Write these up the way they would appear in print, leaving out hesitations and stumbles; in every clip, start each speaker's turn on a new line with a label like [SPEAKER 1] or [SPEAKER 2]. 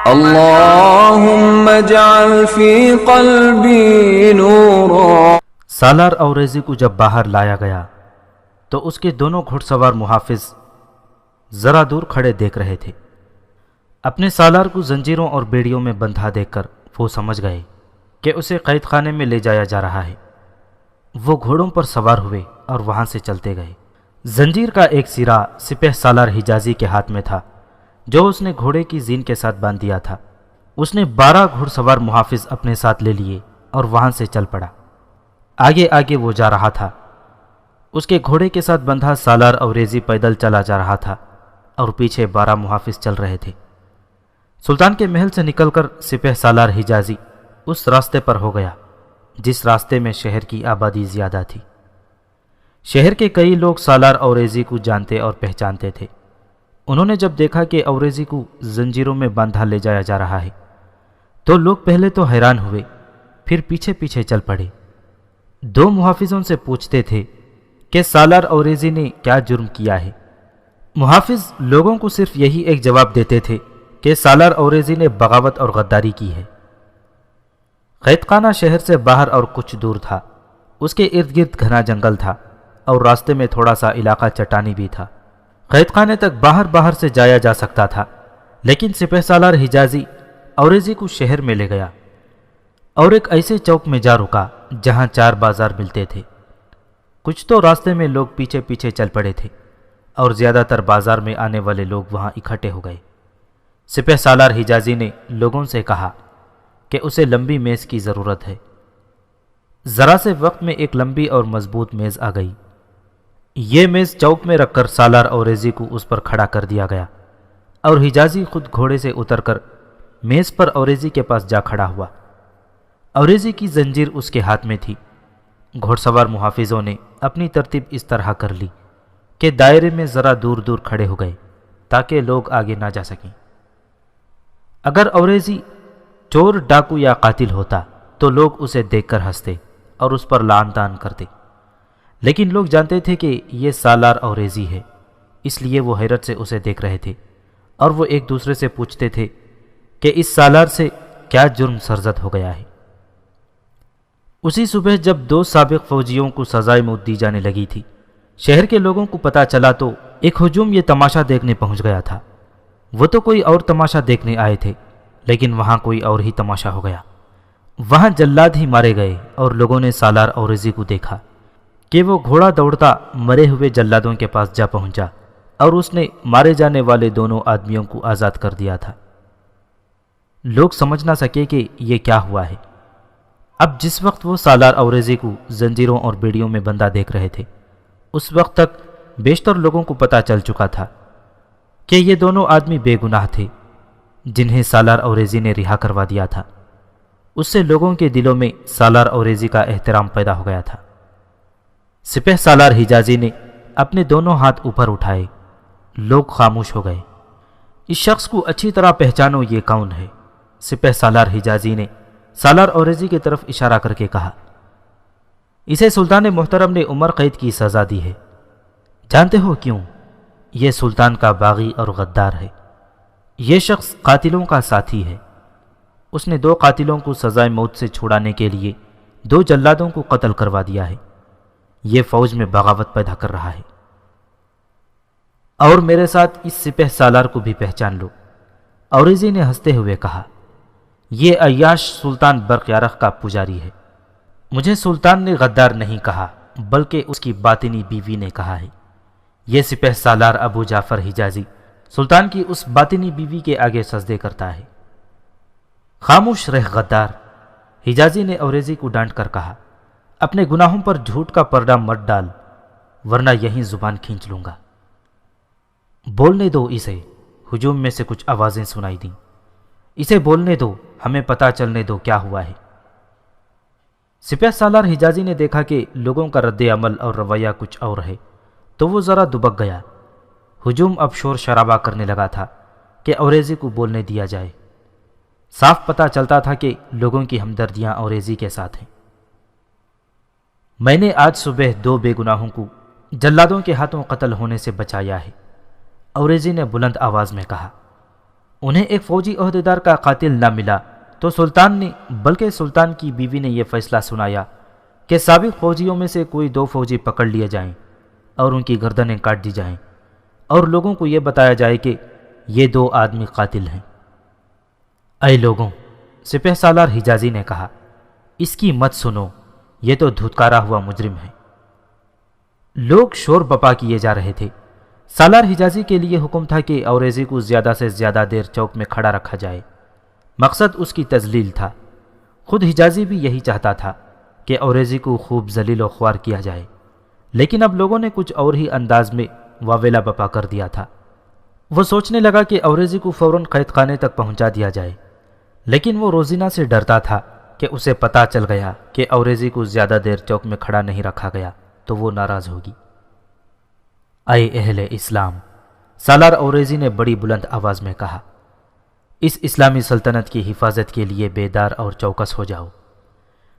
[SPEAKER 1] اللهم اجعل في قلبي نورا۔
[SPEAKER 2] سالار اوریزی کو جب باہر لایا گیا تو اس کے دونوں گھڑ سوار محافظ ذرا دور کھڑے دیکھ رہے تھے۔ اپنے سالار کو زنجیروں اور بیڑیوں میں بندھا دیکھ کر وہ سمجھ گئے کہ اسے قید خانے میں لے جایا جا رہا ہے۔ وہ گھوڑوں پر سوار ہوئے اور وہاں سے چلتے گئے۔ زنجیر کا ایک سرا سپہ سالار حجازی کے ہاتھ میں تھا جو اس نے گھوڑے کی زین کے ساتھ باندھ دیا تھا۔ اس نے 12 گھڑ سوار محافظ اپنے ساتھ لے لیے اور وہاں سے چل پڑا۔ آگے آگے وہ جا رہا تھا۔ اس کے گھوڑے کے ساتھ بندھا سالار اوریزی پیدل چلا جا رہا تھا اور پیچھے 12 محافظ چل رہے تھے۔ سلطان کے محل سے نکل کر سپہ سالار حجازی اس راستے پر ہو گیا جس راستے میں شہر کی آبادی زیادہ تھی۔ شہر کے کئی لوگ سالار اوریزی کو جانتے اور پہچانتے تھے۔ انہوں نے جب دیکھا کہ اوریزی کو زنجیروں میں باندھا لے جایا جا رہا ہے تو لوگ پہلے تو حیران ہوئے، پھر پیچھے پیچھے چل پڑے۔ 2 محافظوں سے پوچھتے تھے کہ سالار اوریزی نے کیا جرم کیا ہے۔ محافظ لوگوں کو صرف یہی ایک جواب دیتے تھے کہ سالار اوریزی نے بغاوت اور غداری کی ہے۔ قید خانہ شہر سے باہر اور کچھ دور تھا۔ اس کے ارد گرد گھنا جنگل تھا اور راستے میں تھوڑا سا علاقہ چٹانی بھی تھا۔ قید خانے تک باہر سے جایا جا سکتا تھا، لیکن سپہ سالار حجازی اوریزی کو شہر میں لے گیا اور ایک ایسے چوک میں جا رکا جہاں 4 بازار ملتے تھے۔ کچھ تو راستے میں لوگ پیچھے پیچھے چل پڑے تھے اور زیادہ تر بازار میں آنے والے لوگ وہاں اکٹھے ہو گئے۔ سپہ سالار حجازی نے لوگوں سے کہا کہ اسے لمبی میز کی ضرورت ہے۔ ذرا سے وقت میں ایک لمبی اور مضبوط میز آ گئی۔ یہ میز چوک میں رکھ کر سالار اوریزی کو اس پر کھڑا کر دیا گیا اور حجازی خود گھوڑے سے اتر کر میز پر اوریزی کے پاس جا کھڑا ہوا۔ اوریزی کی زنجیر اس کے ہاتھ میں تھی۔ گھوڑ سوار محافظوں نے اپنی ترتیب اس طرح کر لی کہ دائرے میں ذرا دور دور کھڑے ہو گئے تاکہ لوگ آگے نہ جا سکیں۔ اگر اوریزی چور، ڈاکو یا قاتل ہوتا تو لوگ اسے دیکھ کر ہنستے اور اس پر لعن طعن کرتے، لیکن لوگ جانتے تھے کہ یہ سالار اوریزی ہے، اس لیے وہ حیرت سے اسے دیکھ رہے تھے اور وہ ایک دوسرے سے پوچھتے تھے کہ اس سالار سے کیا جرم سرزد ہو گیا ہے۔ اسی صبح جب 2 سابق فوجیوں کو سزائے موت دی جانے لگی تھی، شہر کے لوگوں کو پتہ چلا تو ایک ہجوم یہ تماشا دیکھنے پہنچ گیا تھا۔ وہ تو کوئی اور تماشا دیکھنے آئے تھے، لیکن وہاں کوئی اور ہی تماشا ہو گیا۔ وہاں جلاد ہی مارے گئے اور لوگوں نے سالار اوریزی کو دیکھا کہ وہ گھوڑا دوڑتا مرے ہوئے جلادوں کے پاس جا پہنچا اور اس نے مارے جانے والے دونوں آدمیوں کو آزاد کر دیا تھا۔ لوگ سمجھ نہ سکے کہ یہ کیا ہوا ہے۔ اب جس وقت وہ سالار اوریزی کو زنجیروں اور بیڑیوں میں بندھا دیکھ رہے تھے، اس وقت تک بیشتر لوگوں کو پتہ چل چکا تھا کہ یہ دونوں آدمی بے گناہ تھے جنہیں سالار اوریزی نے رہا کروا دیا تھا۔ اس سے لوگوں کے دلوں میں سالار اوریزی کا احترام پیدا ہو گیا تھا۔ سپہ سالار حجازی نے اپنے دونوں ہاتھ اوپر اٹھائے۔ لوگ خاموش ہو گئے۔ اس شخص کو اچھی طرح پہچانو، یہ کون ہے؟ سپہ سالار حجازی نے سالار اوریزی کی طرف اشارہ کر کے کہا، اسے سلطان محترم نے عمر قید کی سزا دی ہے۔ جانتے ہو کیوں؟ یہ سلطان کا باغی اور غدار ہے۔ یہ شخص قاتلوں کا ساتھی ہے۔ اس نے 2 قاتلوں کو سزائے موت سے چھڑانے کے لیے 2 جلادوں کو قتل کروا دیا ہے۔ یہ فوج میں بغاوت پیدا کر رہا ہے۔ اور میرے ساتھ اس سپہ سالار کو بھی پہچان لو۔ اوریزی نے ہنستے ہوئے کہا، یہ عیاش سلطان برق یارق کا پجاری ہے۔ مجھے سلطان نے غدار نہیں کہا بلکہ اس کی باطنی بیوی نے کہا ہے۔ یہ سپہ سالار ابو جعفر حجازی سلطان کی اس باطنی بیوی کے آگے سجدے کرتا ہے۔ خاموش رہ غدار، حجازی نے اوریزی کو ڈانٹ کر کہا، اپنے گناہوں پر جھوٹ کا پردہ مت ڈال ورنہ یہیں زبان کھینچ لوں گا۔ بولنے دو اسے۔ ہجوم میں سے کچھ آوازیں سنائی دیں۔ اسے بولنے دو، ہمیں پتہ چلنے دو کیا ہوا ہے۔ سپہ سالار حجازی نے دیکھا کہ لوگوں کا رد عمل اور رویہ کچھ اور ہے تو وہ ذرا دبک گیا۔ ہجوم اب شور شرابہ کرنے لگا تھا کہ اوریزی کو بولنے دیا جائے۔ صاف پتہ چلتا تھا کہ لوگوں کی ہمدردیاں اوریزی کے ساتھ ہیں۔ میں نے آج صبح 2 بے گناہوں کو جلادوں کے ہاتھوں قتل ہونے سے بچایا ہے، اوریزی نے بلند آواز میں کہا۔ انہیں ایک فوجی عہدیدار کا قاتل نہ ملا تو سلطان نے بلکہ سلطان کی بیوی نے یہ فیصلہ سنایا کہ سابق فوجیوں میں سے کوئی 2 فوجی پکڑ لیے جائیں اور ان کی گردنیں کاٹ دی جائیں اور لوگوں کو یہ بتایا جائے کہ یہ 2 آدمی قاتل ہیں۔ اے لوگوں، سپہ سالار حجازی نے کہا، اس کی مت سنو، یہ تو دھتکارا ہوا مجرم ہے۔ لوگ شور بپا کیے جا رہے تھے۔ سالار حجازی کے لیے حکم تھا کہ اوریزی کو زیادہ سے زیادہ دیر چوک میں کھڑا رکھا جائے۔ مقصد اس کی تذلیل تھا۔ خود حجازی بھی یہی چاہتا تھا کہ اوریزی کو خوب ذلیل و خوار کیا جائے، لیکن اب لوگوں نے کچھ اور ہی انداز میں واویلا بپا کر دیا تھا۔ وہ سوچنے لگا کہ اوریزی کو فوراً قید خانے تک پہنچا دیا جائے، لیکن وہ روزینہ سے ڈرتا تھا کہ اسے پتہ چل گیا کہ اوریزی کو زیادہ دیر چوک میں کھڑا نہیں رکھا گیا تو وہ ناراض ہوگی۔ اے اہل اسلام، سالار اوریزی نے بڑی بلند آواز میں کہا، اس اسلامی سلطنت کی حفاظت کے لیے بیدار اور چوکس ہو جاؤ۔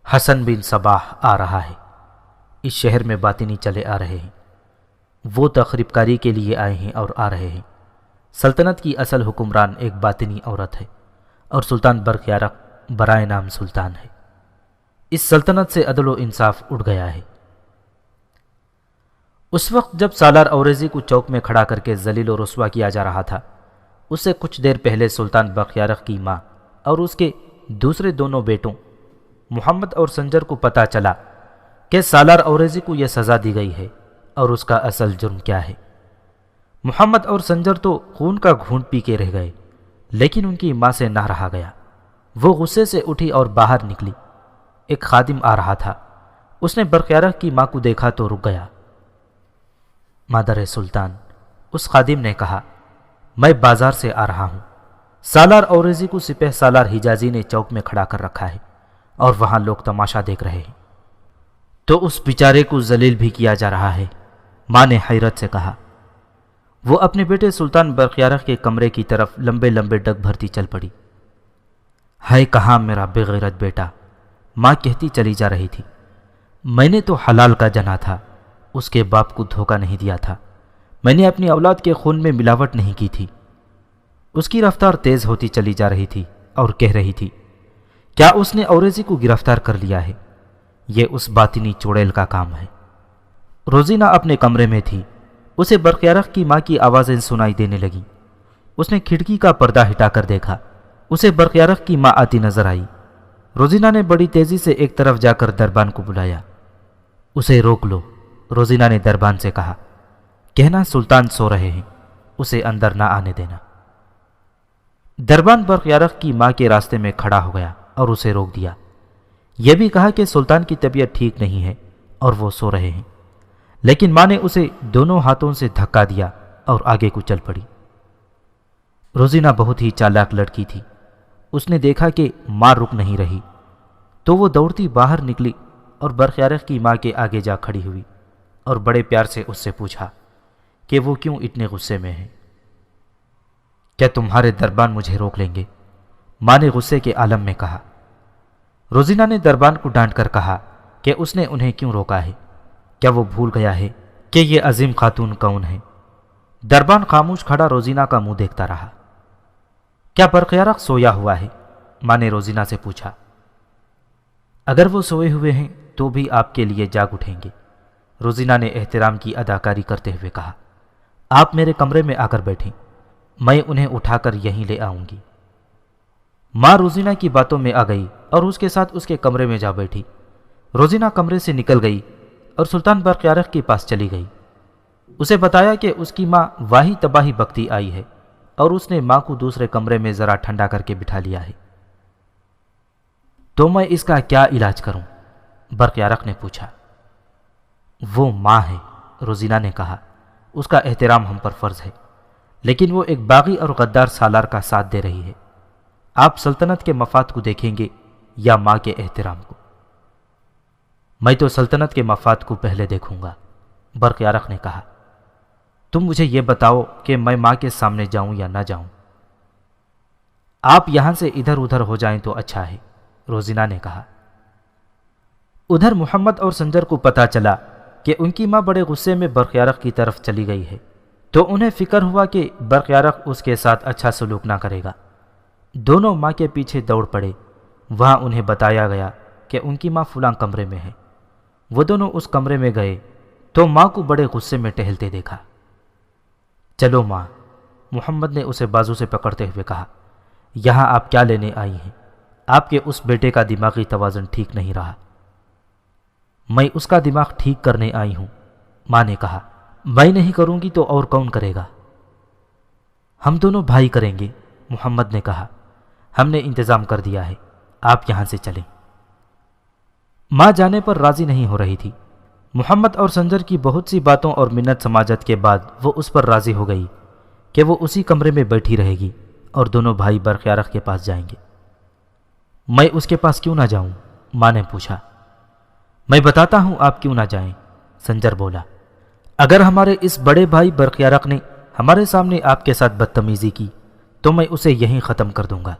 [SPEAKER 2] حسن بن صباح آ رہا ہے۔ اس شہر میں باطنی چلے آ رہے ہیں۔ وہ تخریب کاری کے لیے آئے ہیں اور آ رہے ہیں۔ سلطنت کی اصل حکمران ایک باطنی عورت ہے اور سلطان برقیارق برائے نام سلطان ہے۔ اس سلطنت سے عدل و انصاف اٹھ گیا ہے۔ اس وقت جب سالار اوریزی کو چوک میں کھڑا کر کے ذلیل و رسوا کیا جا رہا تھا، اس سے کچھ دیر پہلے سلطان برقیارق کی ماں اور اس کے دوسرے دونوں بیٹوں محمد اور سنجر کو پتہ چلا کہ سالار اوریزی کو یہ سزا دی گئی ہے اور اس کا اصل جرم کیا ہے۔ محمد اور سنجر تو خون کا گھونٹ پی کے رہ گئے، لیکن ان کی ماں سے نہ رہا گیا۔ وہ غصے سے اٹھی اور باہر نکلی۔ ایک خادم آ رہا تھا۔ اس نے برقیارق کی ماں کو دیکھا تو رک گیا۔ مادر سلطان، اس خادم نے کہا، میں بازار سے آ رہا ہوں۔ سالار اوریزی کو سپہ سالار حجازی نے چوک میں کھڑا کر رکھا ہے اور وہاں لوگ تماشا دیکھ رہے ہیں، تو اس بیچارے کو ذلیل بھی کیا جا رہا ہے۔ ماں نے حیرت سے کہا۔ وہ اپنے بیٹے سلطان برقیارق کے کمرے کی طرف لمبے لمبے ڈگ بھرتی چل پڑی۔ ہے کہاں میرا بے غیرت بیٹا؟ ماں کہتی چلی جا رہی تھی۔ میں نے تو حلال کا جنا تھا، اس کے باپ کو دھوکہ نہیں دیا تھا۔ میں نے اپنی اولاد کے خون میں ملاوٹ نہیں کی تھی۔ اس کی رفتار تیز ہوتی چلی جا رہی تھی اور کہہ رہی تھی، کیا اس نے اوریزی کو گرفتار کر لیا ہے؟ یہ اس باطنی چڑیل کا کام ہے۔ روزینہ اپنے کمرے میں تھی۔ اسے برقیارق کی ماں کی آوازیں سنائی دینے لگیں۔ اس نے کھڑکی کا پردہ ہٹا کر دیکھا۔ اسے برقیارق کی ماں آتی نظر آئی۔ روزینہ نے بڑی تیزی سے ایک طرف جا کر دربان کو بلایا۔ اسے روک لو، روزینہ نے دربان سے کہا۔ کہنا سلطان سو رہے ہیں، اسے اندر نہ آنے دینا۔ دربان برقیارق کی ماں کے راستے میں کھڑا ہو گیا اور اسے روک دیا۔ یہ بھی کہا کہ سلطان کی طبیعت ٹھیک نہیں ہے اور وہ سو رہے ہیں، لیکن ماں نے اسے دونوں ہاتھوں سے دھکا دیا اور آگے کو چل پڑی۔ روزینہ بہت ہی چالاک لڑکی تھی۔ اس نے دیکھا کہ ماں رک نہیں رہی تو وہ دوڑتی باہر نکلی اور برقیارق کی ماں کے آگے جا کھڑی ہوئی اور بڑے پیار سے اس سے پوچھا کہ وہ کیوں اتنے غصے میں ہے۔ کیا تمہارے دربان مجھے روک لیں گے؟ ماں نے غصے کے عالم میں کہا۔ روزینہ نے دربان کو ڈانٹ کر کہا کہ اس نے انہیں کیوں روکا ہے؟ کیا وہ بھول گیا ہے کہ یہ عظیم خاتون کون ہے؟ دربان خاموش کھڑا روزینہ کا منہ دیکھتا رہا۔ کیا برقیارق سویا ہوا ہے؟ ماں نے روزینہ سے پوچھا۔ اگر وہ سوئے ہوئے ہیں تو بھی آپ کے لیے جاگ اٹھیں گے، روزینہ نے احترام کی اداکاری کرتے ہوئے کہا۔ آپ میرے کمرے میں آ کر بیٹھیں، میں انہیں اٹھا کر یہیں لے آؤں گی۔ ماں روزینہ کی باتوں میں آ گئی اور اس کے ساتھ اس کے کمرے میں جا بیٹھی۔ روزینہ کمرے سے نکل گئی اور سلطان برقیارق کے پاس چلی گئی۔ اسے بتایا کہ اس کی ماں واہی تباہی بکتی آئی ہے اور اس نے ماں کو دوسرے کمرے میں ذرا ٹھنڈا کر کے بٹھا لیا ہے۔ تو میں اس کا کیا علاج کروں؟ برقیارق نے پوچھا۔ وہ ماں ہے، روزینہ نے کہا، اس کا احترام ہم پر فرض ہے، لیکن وہ ایک باغی اور غدار سالار کا ساتھ دے رہی ہے۔ آپ سلطنت کے مفاد کو دیکھیں گے یا ماں کے احترام کو؟ میں تو سلطنت کے مفاد کو پہلے دیکھوں گا، برقیارق نے کہا۔ تم مجھے یہ بتاؤ کہ میں ماں کے سامنے جاؤں یا نہ جاؤں؟ آپ یہاں سے ادھر ادھر ہو جائیں تو اچھا ہے، روزینہ نے کہا۔ ادھر محمد اور سنجر کو پتہ چلا کہ ان کی ماں بڑے غصے میں برقیارق کی طرف چلی گئی ہے تو انہیں فکر ہوا کہ برقیارق اس کے ساتھ اچھا سلوک نہ کرے گا۔ دونوں ماں کے پیچھے دوڑ پڑے۔ وہاں انہیں بتایا گیا کہ ان کی ماں فلاں کمرے میں ہے۔ وہ دونوں اس کمرے میں گئے تو ماں کو بڑے غصے میں ٹہلتے دیکھا۔ چلو ماں، محمد نے اسے بازو سے پکڑتے ہوئے کہا، یہاں آپ کیا لینے آئی ہیں؟ آپ کے اس بیٹے کا دماغی توازن ٹھیک نہیں رہا۔ میں اس کا دماغ ٹھیک کرنے آئی ہوں، ماں نے کہا۔ میں نہیں کروں گی تو اور کون کرے گا؟ ہم دونوں بھائی کریں گے، محمد نے کہا۔ ہم نے انتظام کر دیا ہے، آپ یہاں سے چلیں۔ ماں جانے پر راضی نہیں ہو رہی تھی۔ محمد اور سنجر کی بہت سی باتوں اور منت سماجت کے بعد وہ اس پر راضی ہو گئی کہ وہ اسی کمرے میں بیٹھی رہے گی اور دونوں بھائی برقیارق کے پاس جائیں گے۔ میں اس کے پاس کیوں نہ جاؤں؟ ماں نے پوچھا۔ میں بتاتا ہوں آپ کیوں نہ جائیں، سنجر بولا۔ اگر ہمارے اس بڑے بھائی برقیارق نے ہمارے سامنے آپ کے ساتھ بدتمیزی کی تو میں اسے یہیں ختم کر دوں گا۔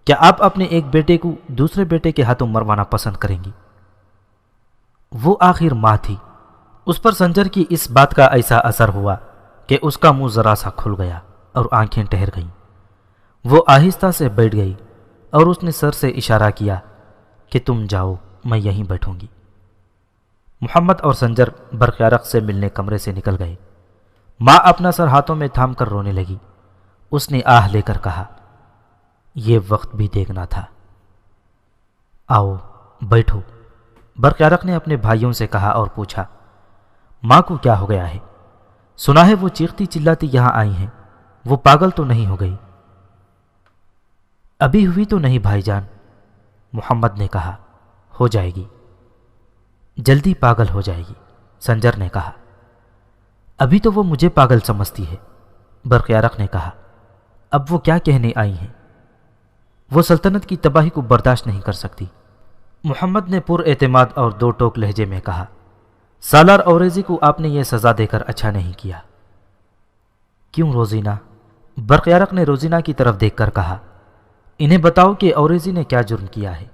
[SPEAKER 2] کیا آپ اپنے ایک بیٹے کو دوسرے بیٹے کے ہاتھوں مروانا پسند کریں گی؟ وہ آخر ماں تھی۔ اس پر سنجر کی اس بات کا ایسا اثر ہوا کہ اس کا منہ ذرا سا کھل گیا اور آنکھیں ٹھہر گئیں۔ وہ آہستہ سے بیٹھ گئی اور اس نے سر سے اشارہ کیا کہ تم جاؤ، میں یہیں بیٹھوں گی۔ محمد اور سنجر برقیارق سے ملنے کمرے سے نکل گئے۔ ماں اپنا سر ہاتھوں میں تھام کر رونے لگی۔ اس نے آہ لے کر کہا، یہ وقت بھی دیکھنا تھا۔ آؤ بیٹھو، برقیارق نے اپنے بھائیوں سے کہا اور پوچھا، ماں کو کیا ہو گیا ہے؟ سنا ہے وہ چیختی چلاتی یہاں آئی ہیں، وہ پاگل تو نہیں ہو گئی؟ ابھی ہوئی تو نہیں بھائی جان، محمد نے کہا، ہو جائے گی، جلدی پاگل ہو جائے گی، سنجر نے کہا۔ ابھی تو وہ مجھے پاگل سمجھتی ہے، برقیارق نے کہا۔ اب وہ کیا کہنے آئی ہیں؟ وہ سلطنت کی تباہی کو برداشت نہیں کر سکتی، محمد نے پر اعتماد اور دو ٹوک لہجے میں کہا۔ سالار اوریزی کو آپ نے یہ سزا دے کر اچھا نہیں کیا۔ کیوں روزینہ؟ برقیارق نے روزینہ کی طرف دیکھ کر کہا، انہیں بتاؤ کہ اوریزی نے کیا جرم کیا ہے۔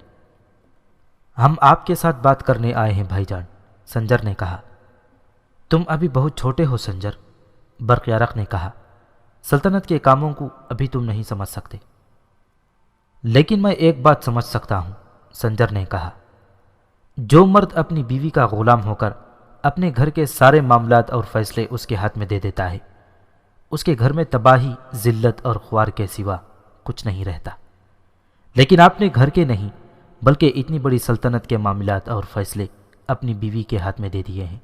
[SPEAKER 2] ہم آپ کے ساتھ بات کرنے آئے ہیں بھائی جان، سنجر نے کہا۔ تم ابھی بہت چھوٹے ہو سنجر، برقیارق نے کہا۔ سلطنت کے کاموں کو ابھی تم نہیں سمجھ سکتے۔ لیکن میں ایک بات سمجھ سکتا ہوں، سنجر نے کہا۔ جو مرد اپنی بیوی کا غلام ہو کر اپنے گھر کے سارے معاملات اور فیصلے اس کے ہاتھ میں دے دیتا ہے، اس کے گھر میں تباہی، ذلت اور خوار کے سوا کچھ نہیں رہتا۔ لیکن آپ نے گھر کے نہیں بلکہ اتنی بڑی سلطنت کے معاملات اور فیصلے اپنی بیوی کے ہاتھ میں دے دیے ہیں۔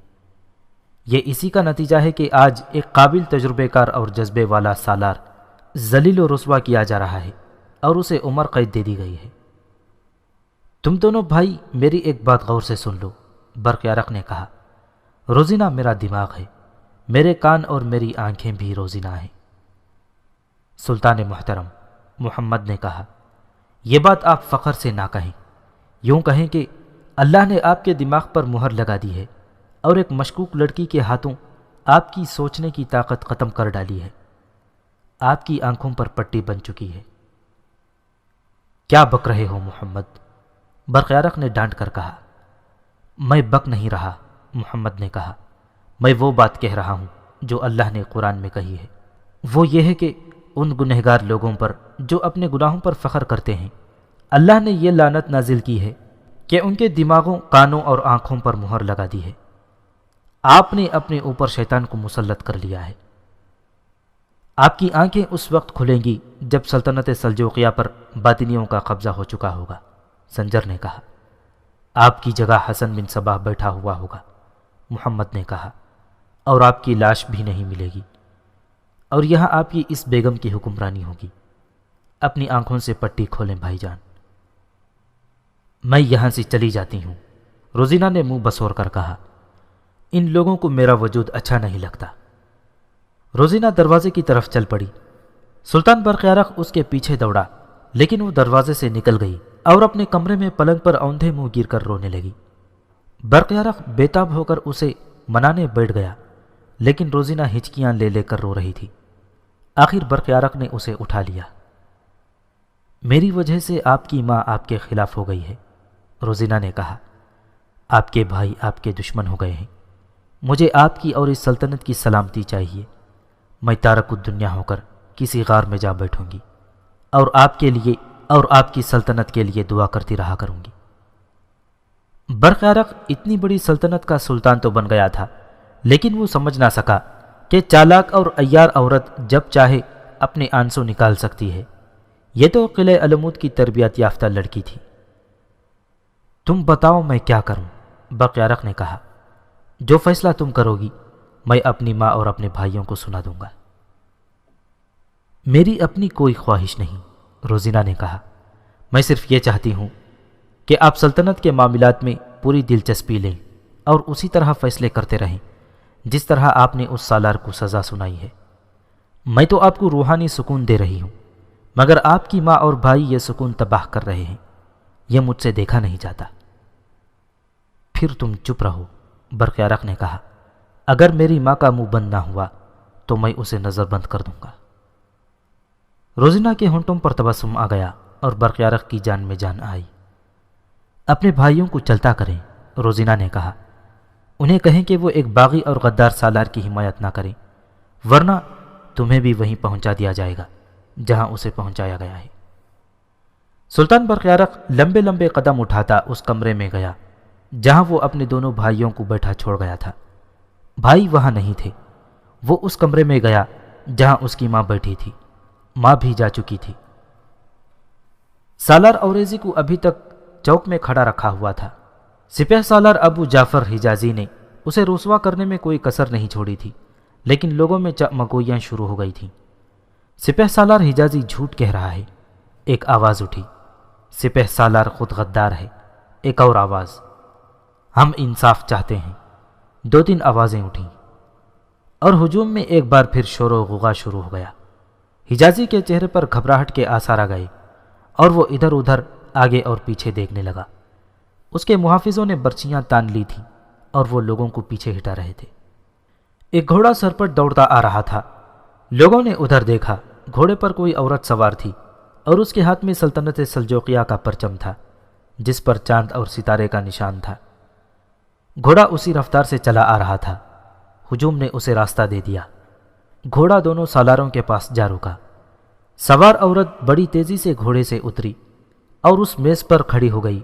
[SPEAKER 2] یہ اسی کا نتیجہ ہے کہ آج ایک قابل تجربے کار اور جذبے والا سالار ذلیل و رسوا کیا جا رہا ہے اور اسے عمر قید دے دی گئی ہے۔ تم دونوں بھائی میری ایک بات غور سے سن لو، برقیارق نے کہا۔ روزینہ میرا دماغ ہے، میرے کان اور میری آنکھیں بھی روزینہ ہیں۔ سلطان محترم، محمد نے کہا، یہ بات آپ فخر سے نہ کہیں، یوں کہیں کہ اللہ نے آپ کے دماغ پر مہر لگا دی ہے اور ایک مشکوک لڑکی کے ہاتھوں آپ کی سوچنے کی طاقت ختم کر ڈالی ہے۔ آپ کی آنکھوں پر پٹی بن چکی ہے۔ کیا بک رہے ہو محمد؟ برقیارق نے ڈانٹ کر کہا۔ میں بک نہیں رہا، محمد نے کہا۔ میں وہ بات کہہ رہا ہوں جو اللہ نے قرآن میں کہی ہے۔ وہ یہ ہے کہ ان گنہگار لوگوں پر جو اپنے گناہوں پر فخر کرتے ہیں، اللہ نے یہ لعنت نازل کی ہے کہ ان کے دماغوں، کانوں اور آنکھوں پر مہر لگا دی ہے۔ آپ نے اپنے اوپر شیطان کو مسلط کر لیا ہے۔ آپ کی آنکھیں اس وقت کھلیں گی جب سلطنت سلجوقیہ پر باطنیوں کا قبضہ ہو چکا ہوگا، سنجر نے کہا۔ آپ کی جگہ حسن بن صباح بیٹھا ہوا ہوگا، محمد نے کہا، اور آپ کی لاش بھی نہیں ملے گی، اور یہاں آپ کی اس بیگم کی حکمرانی ہوگی۔ اپنی آنکھوں سے پٹی کھولیں بھائی جان۔ میں یہاں سے چلی جاتی ہوں، روزینہ نے منہ بسور کر کہا۔ ان لوگوں کو میرا وجود اچھا نہیں لگتا۔ روزینہ دروازے کی طرف چل پڑی۔ سلطان برقیارق اس کے پیچھے دوڑا، لیکن وہ دروازے سے نکل گئی اور اپنے کمرے میں پلنگ پر اوندھے منہ گر کر رونے لگی۔ برقیارق بےتاب ہو کر اسے منانے بیٹھ گیا، لیکن روزینہ ہچکیاں لے لے کر رو رہی تھی۔ آخر برقیارق نے اسے اٹھا لیا۔ میری وجہ سے آپ کی ماں آپ کے خلاف ہو گئی ہے، روزینہ نے کہا۔ آپ کے بھائی آپ کے دشمن ہو گئے ہیں۔ مجھے آپ کی اور اس سلطنت کی سلامتی چاہیے۔ میں تارک الدنیا ہو کر کسی غار میں جا بیٹھوں گی اور آپ کے لیے اور آپ کی سلطنت کے لیے دعا کرتی رہا کروں گی۔ برقیارق اتنی بڑی سلطنت کا سلطان تو بن گیا تھا، لیکن وہ سمجھ نہ سکا کہ چالاک اور عیار عورت جب چاہے اپنے آنسو نکال سکتی ہے۔ یہ تو قلعہ علمود کی تربیت یافتہ لڑکی تھی۔ تم بتاؤ میں کیا کروں؟ برقیارق نے کہا۔ جو فیصلہ تم کرو گی میں اپنی ماں اور اپنے بھائیوں کو سنا دوں گا۔ میری اپنی کوئی خواہش نہیں، روزینہ نے کہا۔ میں صرف یہ چاہتی ہوں کہ آپ سلطنت کے معاملات میں پوری دلچسپی لیں اور اسی طرح فیصلے کرتے رہیں جس طرح آپ نے اس سالار کو سزا سنائی ہے۔ میں تو آپ کو روحانی سکون دے رہی ہوں، مگر آپ کی ماں اور بھائی یہ سکون تباہ کر رہے ہیں۔ یہ مجھ سے دیکھا نہیں جاتا۔ پھر تم چپ رہو، برقیارق نے کہا۔ اگر میری ماں کا منہ بند نہ ہوا تو میں اسے نظر بند کر دوں گا۔ روزینہ کے ہونٹوں پر تبسم آ گیا اور برقیارق کی جان میں جان آئی۔ اپنے بھائیوں کو چلتا کریں، روزینہ نے کہا۔ انہیں کہیں کہ وہ ایک باغی اور غدار سالار کی حمایت نہ کریں، ورنہ تمہیں بھی وہیں پہنچا دیا جائے گا جہاں اسے پہنچایا گیا ہے۔ سلطان برقیارق لمبے لمبے قدم اٹھاتا اس کمرے میں گیا جہاں وہ اپنے دونوں بھائیوں کو بیٹھا چھوڑ گیا تھا۔ بھائی وہاں نہیں تھے۔ وہ اس کمرے میں گیا جہاں اس کی ماں بیٹھی تھی۔ ماں بھی جا چکی تھی۔ سالار اوریزی کو ابھی تک چوک میں کھڑا رکھا ہوا تھا۔ سپہ سالار ابو جعفر حجازی نے اسے رسوا کرنے میں کوئی کسر نہیں چھوڑی تھی، لیکن لوگوں میں چمگوئیاں شروع ہو گئی تھیں۔ سپہ سالار حجازی جھوٹ کہہ رہا ہے، ایک آواز اٹھی۔ سپہ سالار خود غدار ہے، ایک اور آواز۔ ہم انصاف چاہتے ہیں، دو تین آوازیں اٹھیں، اور ہجوم میں ایک بار پھر شور و غوغا شروع ہو گیا۔ حجازی کے چہرے پر گھبراہٹ کے آثار آ گئے اور وہ ادھر ادھر آگے اور پیچھے دیکھنے لگا۔ اس کے محافظوں نے برچیاں تان لی تھیں اور وہ لوگوں کو پیچھے ہٹا رہے تھے۔ ایک گھوڑا سر پر دوڑتا آ رہا تھا۔ لوگوں نے ادھر دیکھا، گھوڑے پر کوئی عورت سوار تھی اور اس کے ہاتھ میں سلطنت سلجوقیہ کا پرچم تھا جس پر چاند اور ستارے کا نشان تھا۔ گھوڑا اسی رفتار سے چلا آ رہا تھا۔ ہجوم نے اسے راستہ دے دیا۔ گھوڑا دونوں سالاروں کے پاس جا رکا۔ سوار عورت بڑی تیزی سے گھوڑے سے اتری اور اس میز پر کھڑی ہو گئی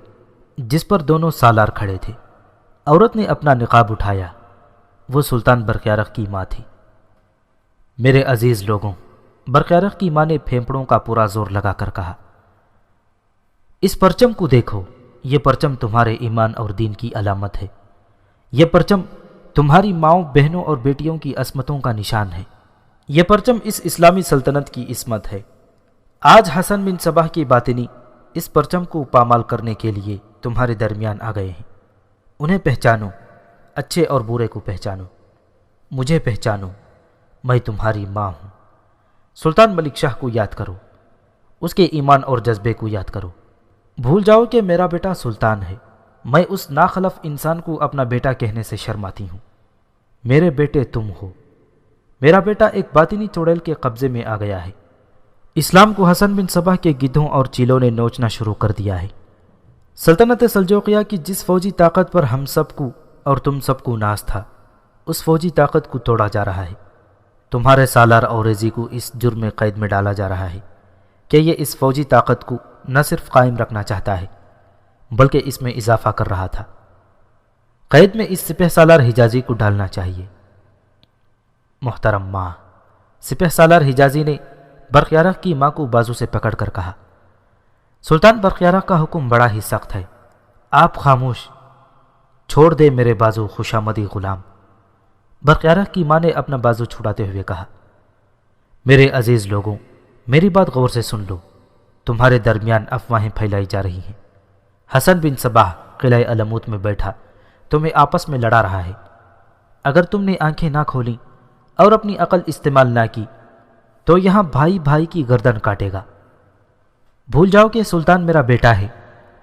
[SPEAKER 2] جس پر دونوں سالار کھڑے تھے۔ عورت نے اپنا نقاب اٹھایا۔ وہ سلطان برقیارق کی ماں تھی۔ میرے عزیز لوگوں، برقیارق کی ماں نے پھیپھڑوں کا پورا زور لگا کر کہا، اس پرچم کو دیکھو، یہ پرچم تمہارے ایمان اور دین کی علامت ہے۔ یہ پرچم تمہاری ماؤں، بہنوں اور بیٹیوں کی عصمتوں کا نشان ہے۔ یہ پرچم اس اسلامی سلطنت کی عصمت ہے۔ آج حسن بن صباح کی باطنی اس پرچم کو پامال کرنے کے لیے تمہارے درمیان آ گئے ہیں۔ انہیں پہچانو، اچھے اور برے کو پہچانو، مجھے پہچانو، میں تمہاری ماں ہوں۔ سلطان ملک شاہ کو یاد کرو، اس کے ایمان اور جذبے کو یاد کرو۔ بھول جاؤ کہ میرا بیٹا سلطان ہے۔ میں اس ناخلف انسان کو اپنا بیٹا کہنے سے شرماتی ہوں۔ میرے بیٹے تم ہو۔ میرا بیٹا ایک باطنی چڑیل کے قبضے میں آ گیا ہے۔ اسلام کو حسن بن صباح کے گدھوں اور چیلوں نے نوچنا شروع کر دیا ہے۔ سلطنت سلجوقیہ کی جس فوجی طاقت پر ہم سب کو اور تم سب کو ناز تھا، اس فوجی طاقت کو توڑا جا رہا ہے۔ تمہارے سالار اوریزی کو اس جرم میں قید میں ڈالا جا رہا ہے کہ یہ اس فوجی طاقت کو نہ صرف قائم رکھنا چاہتا ہے بلکہ اس میں اضافہ کر رہا تھا۔ قید میں اس سپہ سالار حجازی کو ڈالنا چاہیے۔ محترم ماں، سپہ سالار حجازی نے برقیارق کی ماں کو بازو سے پکڑ کر کہا، سلطان برقیارق کا حکم بڑا ہی سخت ہے، آپ خاموش، چھوڑ دے میرے بازو خوشامدی غلام۔ برقیارق کی ماں نے اپنا بازو چھڑاتے ہوئے کہا، میرے عزیز لوگوں، میری بات غور سے سن لو۔ تمہارے درمیان افواہیں پھیلائی جا رہی ہیں۔ حسن بن صباح قلعہ علموت میں بیٹھا تمہیں آپس میں لڑا رہا ہے۔ اگر تم نے آنکھیں نہ کھولیں اور اپنی عقل استعمال نہ کی تو یہاں بھائی بھائی کی گردن کاٹے گا۔ بھول جاؤ کہ سلطان میرا بیٹا ہے۔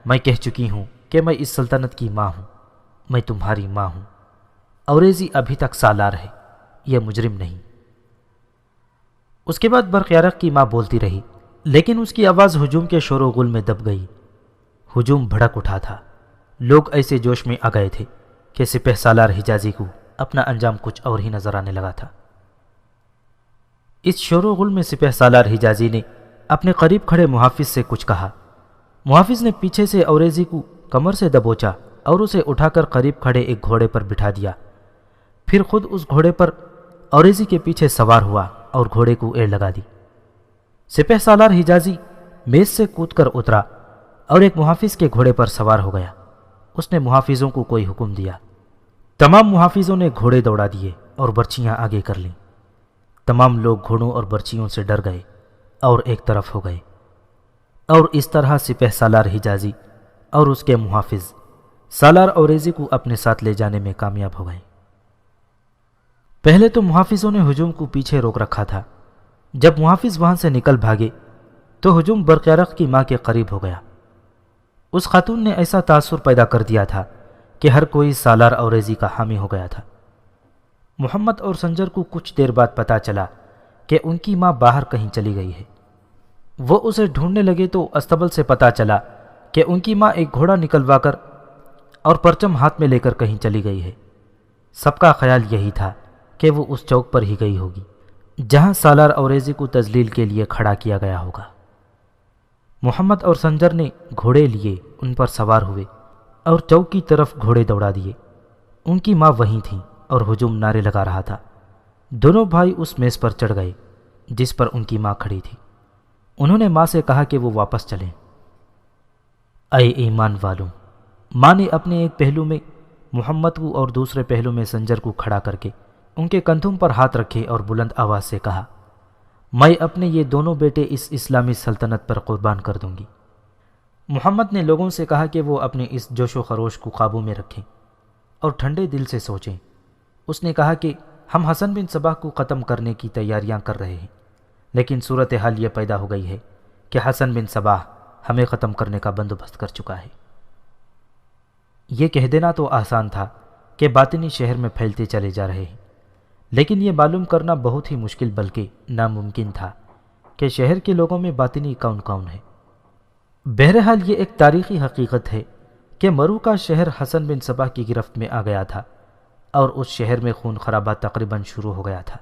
[SPEAKER 2] میں کہہ چکی ہوں کہ میں اس سلطنت کی ماں ہوں، میں تمہاری ماں ہوں۔ اوریزی ابھی تک سالار ہے، یہ مجرم نہیں۔ اس کے بعد برقیارق کی ماں بولتی رہی، لیکن اس کی آواز ہجوم کے شور و غل میں دب گئی۔ ہجوم بھڑک اٹھا تھا۔ لوگ ایسے جوش میں آ گئے تھے کہ سپہ سالار حجازی کو اپنا انجام کچھ اور ہی نظر آنے لگا تھا۔ اس شور و غل میں سپہ سالار حجازی نے اپنے قریب کھڑے محافظ سے کچھ کہا۔ محافظ نے پیچھے سے اوریزی کو کمر سے دبوچا اور اسے اٹھا کر قریب کھڑے ایک گھوڑے پر بٹھا دیا، پھر خود اس گھوڑے پر اوریزی کے پیچھے سوار ہوا اور گھوڑے کو ایڑ لگا دی۔ سپہ سالار حجازی میز سے کود کر اترا اور ایک محافظ کے گھوڑے پر سوار ہو گیا۔ اس نے محافظوں کو کوئی حکم دیا۔ تمام محافظوں نے گھوڑے دوڑا دیے اور برچیاں آگے کر لیں۔ تمام لوگ گھوڑوں اور برچیوں سے ڈر گئے اور ایک طرف ہو گئے، اور اس طرح سپہ سالار حجازی اور اس کے محافظ سالار اوریزی کو اپنے ساتھ لے جانے میں کامیاب ہو گئے۔ پہلے تو محافظوں نے ہجوم کو پیچھے روک رکھا تھا۔ جب محافظ وہاں سے نکل بھاگے تو ہجوم برقیارق کی ماں کے قریب ہو گیا۔ اس خاتون نے ایسا تاثر پیدا کر دیا تھا کہ ہر کوئی سالار اوریزی کا حامی ہو گیا تھا۔ محمد اور سنجر کو کچھ دیر بعد پتا چلا کہ ان کی ماں باہر کہیں چلی گئی ہے۔ وہ اسے ڈھونڈنے لگے تو استبل سے پتا چلا کہ ان کی ماں ایک گھوڑا نکلوا کر اور پرچم ہاتھ میں لے کر کہیں چلی گئی ہے۔ سب کا خیال یہی تھا کہ وہ اس چوک پر ہی گئی ہوگی جہاں سالار اوریزی کو تذلیل کے لیے کھڑا کیا گیا ہوگا۔ محمد اور سنجر نے گھوڑے لیے ان پر سوار ہوئے اور چوک کی طرف گھوڑے دوڑا دیے۔ ان کی ماں وہیں تھی اور ہجوم نعرے لگا رہا تھا۔ دونوں بھائی اس میز پر چڑھ گئے جس پر ان کی ماں کھڑی تھی۔ انہوں نے ماں سے کہا کہ وہ واپس چلیں۔ اے ایمان والوں، ماں نے اپنے ایک پہلو میں محمد کو اور دوسرے پہلو میں سنجر کو کھڑا کر کے ان کے کندھوں پر ہاتھ رکھے اور بلند آواز سے کہا، میں اپنے یہ دونوں بیٹے اس اسلامی سلطنت پر قربان کر دوں گی۔ محمد نے لوگوں سے کہا کہ وہ اپنے اس جوش و خروش کو قابو میں رکھیں اور ٹھنڈے دل سے سوچیں۔ اس نے کہا کہ ہم حسن بن صباح کو ختم کرنے کی تیاریاں کر رہے ہیں، لیکن صورتحال یہ پیدا ہو گئی ہے کہ حسن بن صباح ہمیں ختم کرنے کا بندوبست کر چکا ہے۔ یہ کہہ دینا تو آسان تھا کہ باطنی شہر میں پھیلتے چلے جا رہے ہیں، لیکن یہ معلوم کرنا بہت ہی مشکل بلکہ ناممکن تھا کہ شہر کے لوگوں میں باطنی کون کون ہے۔ بہرحال یہ ایک تاریخی حقیقت ہے کہ مرو کا شہر حسن بن صباح کی گرفت میں آ گیا تھا اور اس شہر میں خون خرابہ تقریباً شروع ہو گیا تھا۔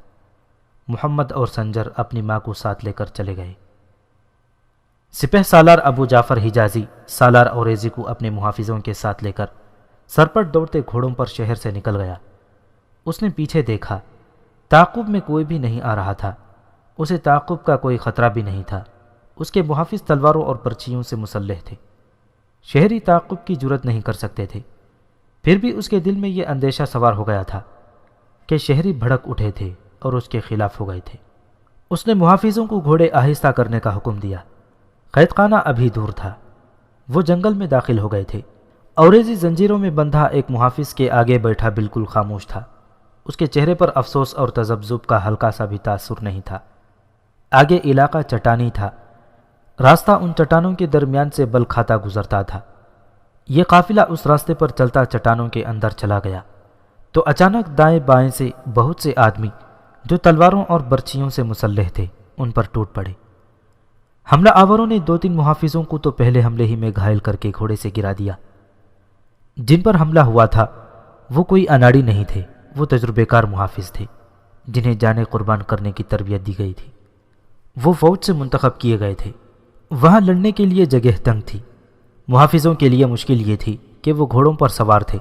[SPEAKER 2] محمد اور سنجر اپنی ماں کو ساتھ لے کر چلے گئے۔ سپہ سالار ابو جعفر حجازی سالار اوریزی کو اپنے محافظوں کے ساتھ لے کر سرپٹ دوڑتے گھوڑوں پر شہر سے نکل گیا۔ اس نے پیچھے دیکھا، تعاقب میں کوئی بھی نہیں آ رہا تھا۔ اسے تعاقب کا کوئی خطرہ بھی نہیں تھا۔ اس کے محافظ تلواروں اور پرچیوں سے مسلح تھے۔ شہری تعاقب کی جرت نہیں کر سکتے تھے۔ پھر بھی اس کے دل میں یہ اندیشہ سوار ہو گیا تھا کہ شہری بھڑک اٹھے تھے اور اس کے خلاف ہو گئے تھے۔ اس نے محافظوں کو گھوڑے آہستہ کرنے کا حکم دیا۔ قید خانہ ابھی دور تھا۔ وہ جنگل میں داخل ہو گئے تھے۔ اوریزی زنجیروں میں بندھا ایک محافظ کے آگے بیٹھا بالکل خاموش تھا۔ اس کے چہرے پر افسوس اور تذبذب کا ہلکا سا بھی تاثر نہیں تھا۔ آگے علاقہ چٹانی تھا۔ راستہ ان چٹانوں کے درمیان سے بل کھاتا گزرتا تھا۔ یہ قافلہ اس راستے پر چلتا چٹانوں کے اندر چلا گیا تو اچانک دائیں بائیں سے بہت سے آدمی جو تلواروں اور برچیوں سے مسلح تھے ان پر ٹوٹ پڑے۔ حملہ آوروں نے 2-3 محافظوں کو تو پہلے حملے ہی میں گھائل کر کے گھوڑے سے گرا دیا۔ جن پر حملہ ہوا تھا وہ کوئی اناڑی نہیں تھے، وہ تجربے کار محافظ تھے جنہیں جانیں قربان کرنے کی تربیت دی گئی تھی۔ وہ فوج سے منتخب کیے گئے تھے۔ وہاں لڑنے کے لیے جگہ تنگ تھی۔ محافظوں کے لیے مشکل یہ تھی کہ وہ گھوڑوں پر سوار تھے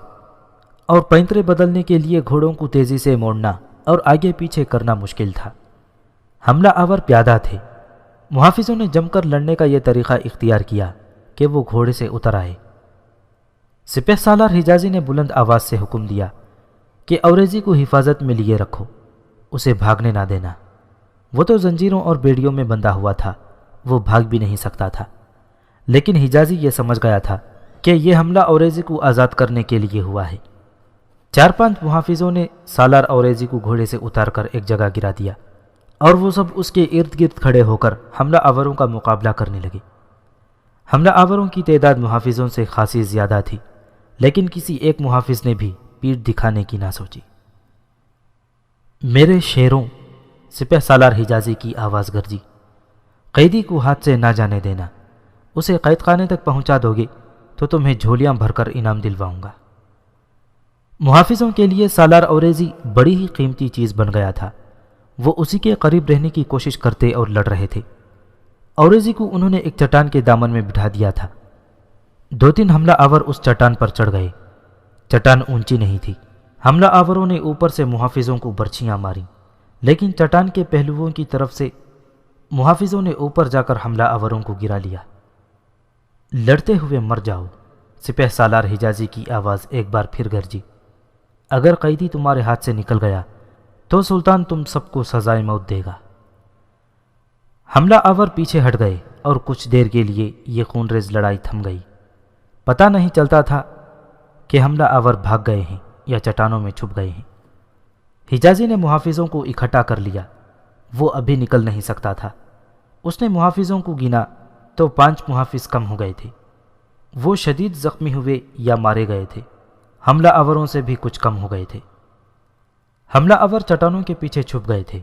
[SPEAKER 2] اور پینترے بدلنے کے لیے گھوڑوں کو تیزی سے موڑنا اور آگے پیچھے کرنا مشکل تھا۔ حملہ آور پیادہ تھے۔ محافظوں نے جم کر لڑنے کا یہ طریقہ اختیار کیا کہ وہ گھوڑے سے اتر آئے۔ سپہ سالار حجازی نے بلند آواز سے حکم دیا کہ اوریزی کو حفاظت میں لیے رکھو، اسے بھاگنے نہ دینا۔ وہ تو زنجیروں اور بیڑیوں میں بندھا ہوا تھا، وہ بھاگ بھی نہیں سکتا تھا۔ لیکن حجازی یہ سمجھ گیا تھا کہ یہ حملہ اوریزی کو آزاد کرنے کے لیے ہوا ہے۔ 4-5 محافظوں نے سالار اوریزی کو گھوڑے سے اتار کر ایک جگہ گرا دیا اور وہ سب اس کے ارد گرد کھڑے ہو کر حملہ آوروں کا مقابلہ کرنے لگے۔ حملہ آوروں کی تعداد محافظوں سے خاصی زیادہ تھی، لیکن کسی ایک محافظ نے بھی پیٹھ دکھانے کی نہ سوچی۔ میرے شیروں، سپہ سالار حجازی کی آواز گرجی، قیدی کو ہاتھ سے نہ جانے دینا۔ اسے قید خانے تک پہنچا دو گے تو تمہیں جھولیاں بھر کر انعام دلواؤں گا۔ محافظوں کے لیے سالار اوریزی بڑی ہی قیمتی چیز بن گیا تھا۔ وہ اسی کے قریب رہنے کی کوشش کرتے اور لڑ رہے تھے۔ اوریزی کو انہوں نے ایک چٹان کے دامن میں بٹھا دیا تھا۔ 2-3 حملہ آور اس چٹان پر چڑھ گئے۔ چٹان اونچی نہیں تھی۔ حملہ آوروں نے اوپر سے محافظوں کو برچھیاں ماریں، لیکن چٹان کے پہلوؤں کی طرف سے محافظوں نے اوپر جا کر حملہ آوروں کو گرا لیا۔ لڑتے ہوئے مر جاؤ، سپہ سالار حجازی کی آواز ایک بار پھر گرجی۔ اگر قیدی تمہارے ہاتھ سے نکل گیا تو سلطان تم سب کو سزائے موت دے گا۔ حملہ آور پیچھے ہٹ گئے اور کچھ دیر کے لیے یہ خونریز لڑائی تھم گئی۔ پتہ نہیں چلتا تھا کہ حملہ آور بھاگ گئے ہیں یا چٹانوں میں چھپ گئے ہیں۔ حجازی نے محافظوں کو اکٹھا کر لیا۔ وہ ابھی نکل نہیں سکتا تھا۔ اس نے محافظوں کو گنا تو 5 محافظ کم ہو گئے تھے۔ وہ شدید زخمی ہوئے یا مارے گئے تھے۔ حملہ آوروں سے بھی کچھ کم ہو گئے تھے۔ حملہ آور چٹانوں کے پیچھے چھپ گئے تھے۔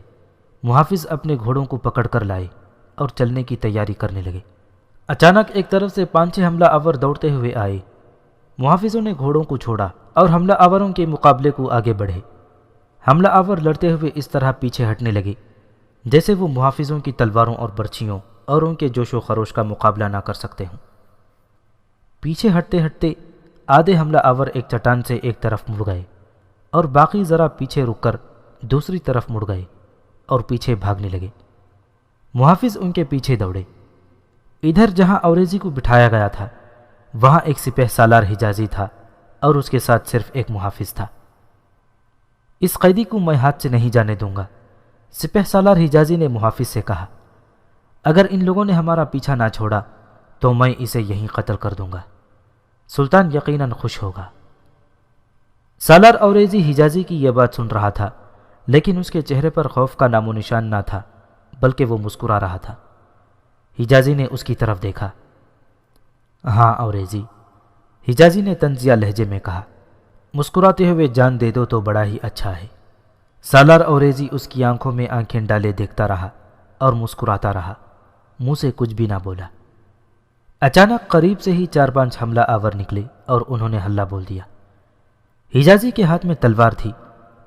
[SPEAKER 2] محافظ اپنے گھوڑوں کو پکڑ کر لائے اور چلنے کی تیاری کرنے لگے۔ اچانک ایک طرف سے 5-6 حملہ آور دوڑتے ہوئے آئے۔ محافظوں نے گھوڑوں کو چھوڑا اور حملہ آوروں کے مقابلے کو آگے بڑھے۔ حملہ آور لڑتے ہوئے اس طرح پیچھے ہٹنے لگے جیسے وہ محافظوں کی تلواروں اور برچھیوں اور ان کے جوش و خروش کا مقابلہ نہ کر سکتے ہوں۔ پیچھے ہٹتے ہٹتے آدھے حملہ آور ایک چٹان سے ایک طرف مڑ گئے اور باقی ذرا پیچھے رک کر دوسری طرف مڑ گئے اور پیچھے بھاگنے لگے۔ محافظ ان کے پیچھے دوڑے۔ ادھر جہاں اوریزی کو بٹھایا گیا تھا وہاں ایک سپہ سالار حجازی تھا اور اس کے ساتھ صرف ایک محافظ تھا۔ اس قیدی کو میں ہاتھ سے نہیں جانے دوں گا، سپہ سالار حجازی نے محافظ سے کہا۔ اگر ان لوگوں نے ہمارا پیچھا نہ چھوڑا تو میں اسے یہیں قتل کر دوں گا۔ سلطان یقیناً خوش ہوگا۔ سالار اوریزی حجازی کی یہ بات سن رہا تھا، لیکن اس کے چہرے پر خوف کا نام و نشان نہ تھا، بلکہ وہ مسکرا رہا تھا۔ حجازی نے اس کی طرف دیکھا۔ ہاں اوریزی، حجازی نے طنزیہ لہجے میں کہا، مسکراتے ہوئے جان دے دو تو بڑا ہی اچھا ہے۔ سالار اوریزی اس کی آنکھوں میں آنکھیں ڈالے دیکھتا رہا اور مسکراتا رہا، منہ سے کچھ بھی نہ بولا۔ اچانک قریب سے ہی 4-5 حملہ آور نکلے اور انہوں نے ہلہ بول دیا۔ حجازی کے ہاتھ میں تلوار تھی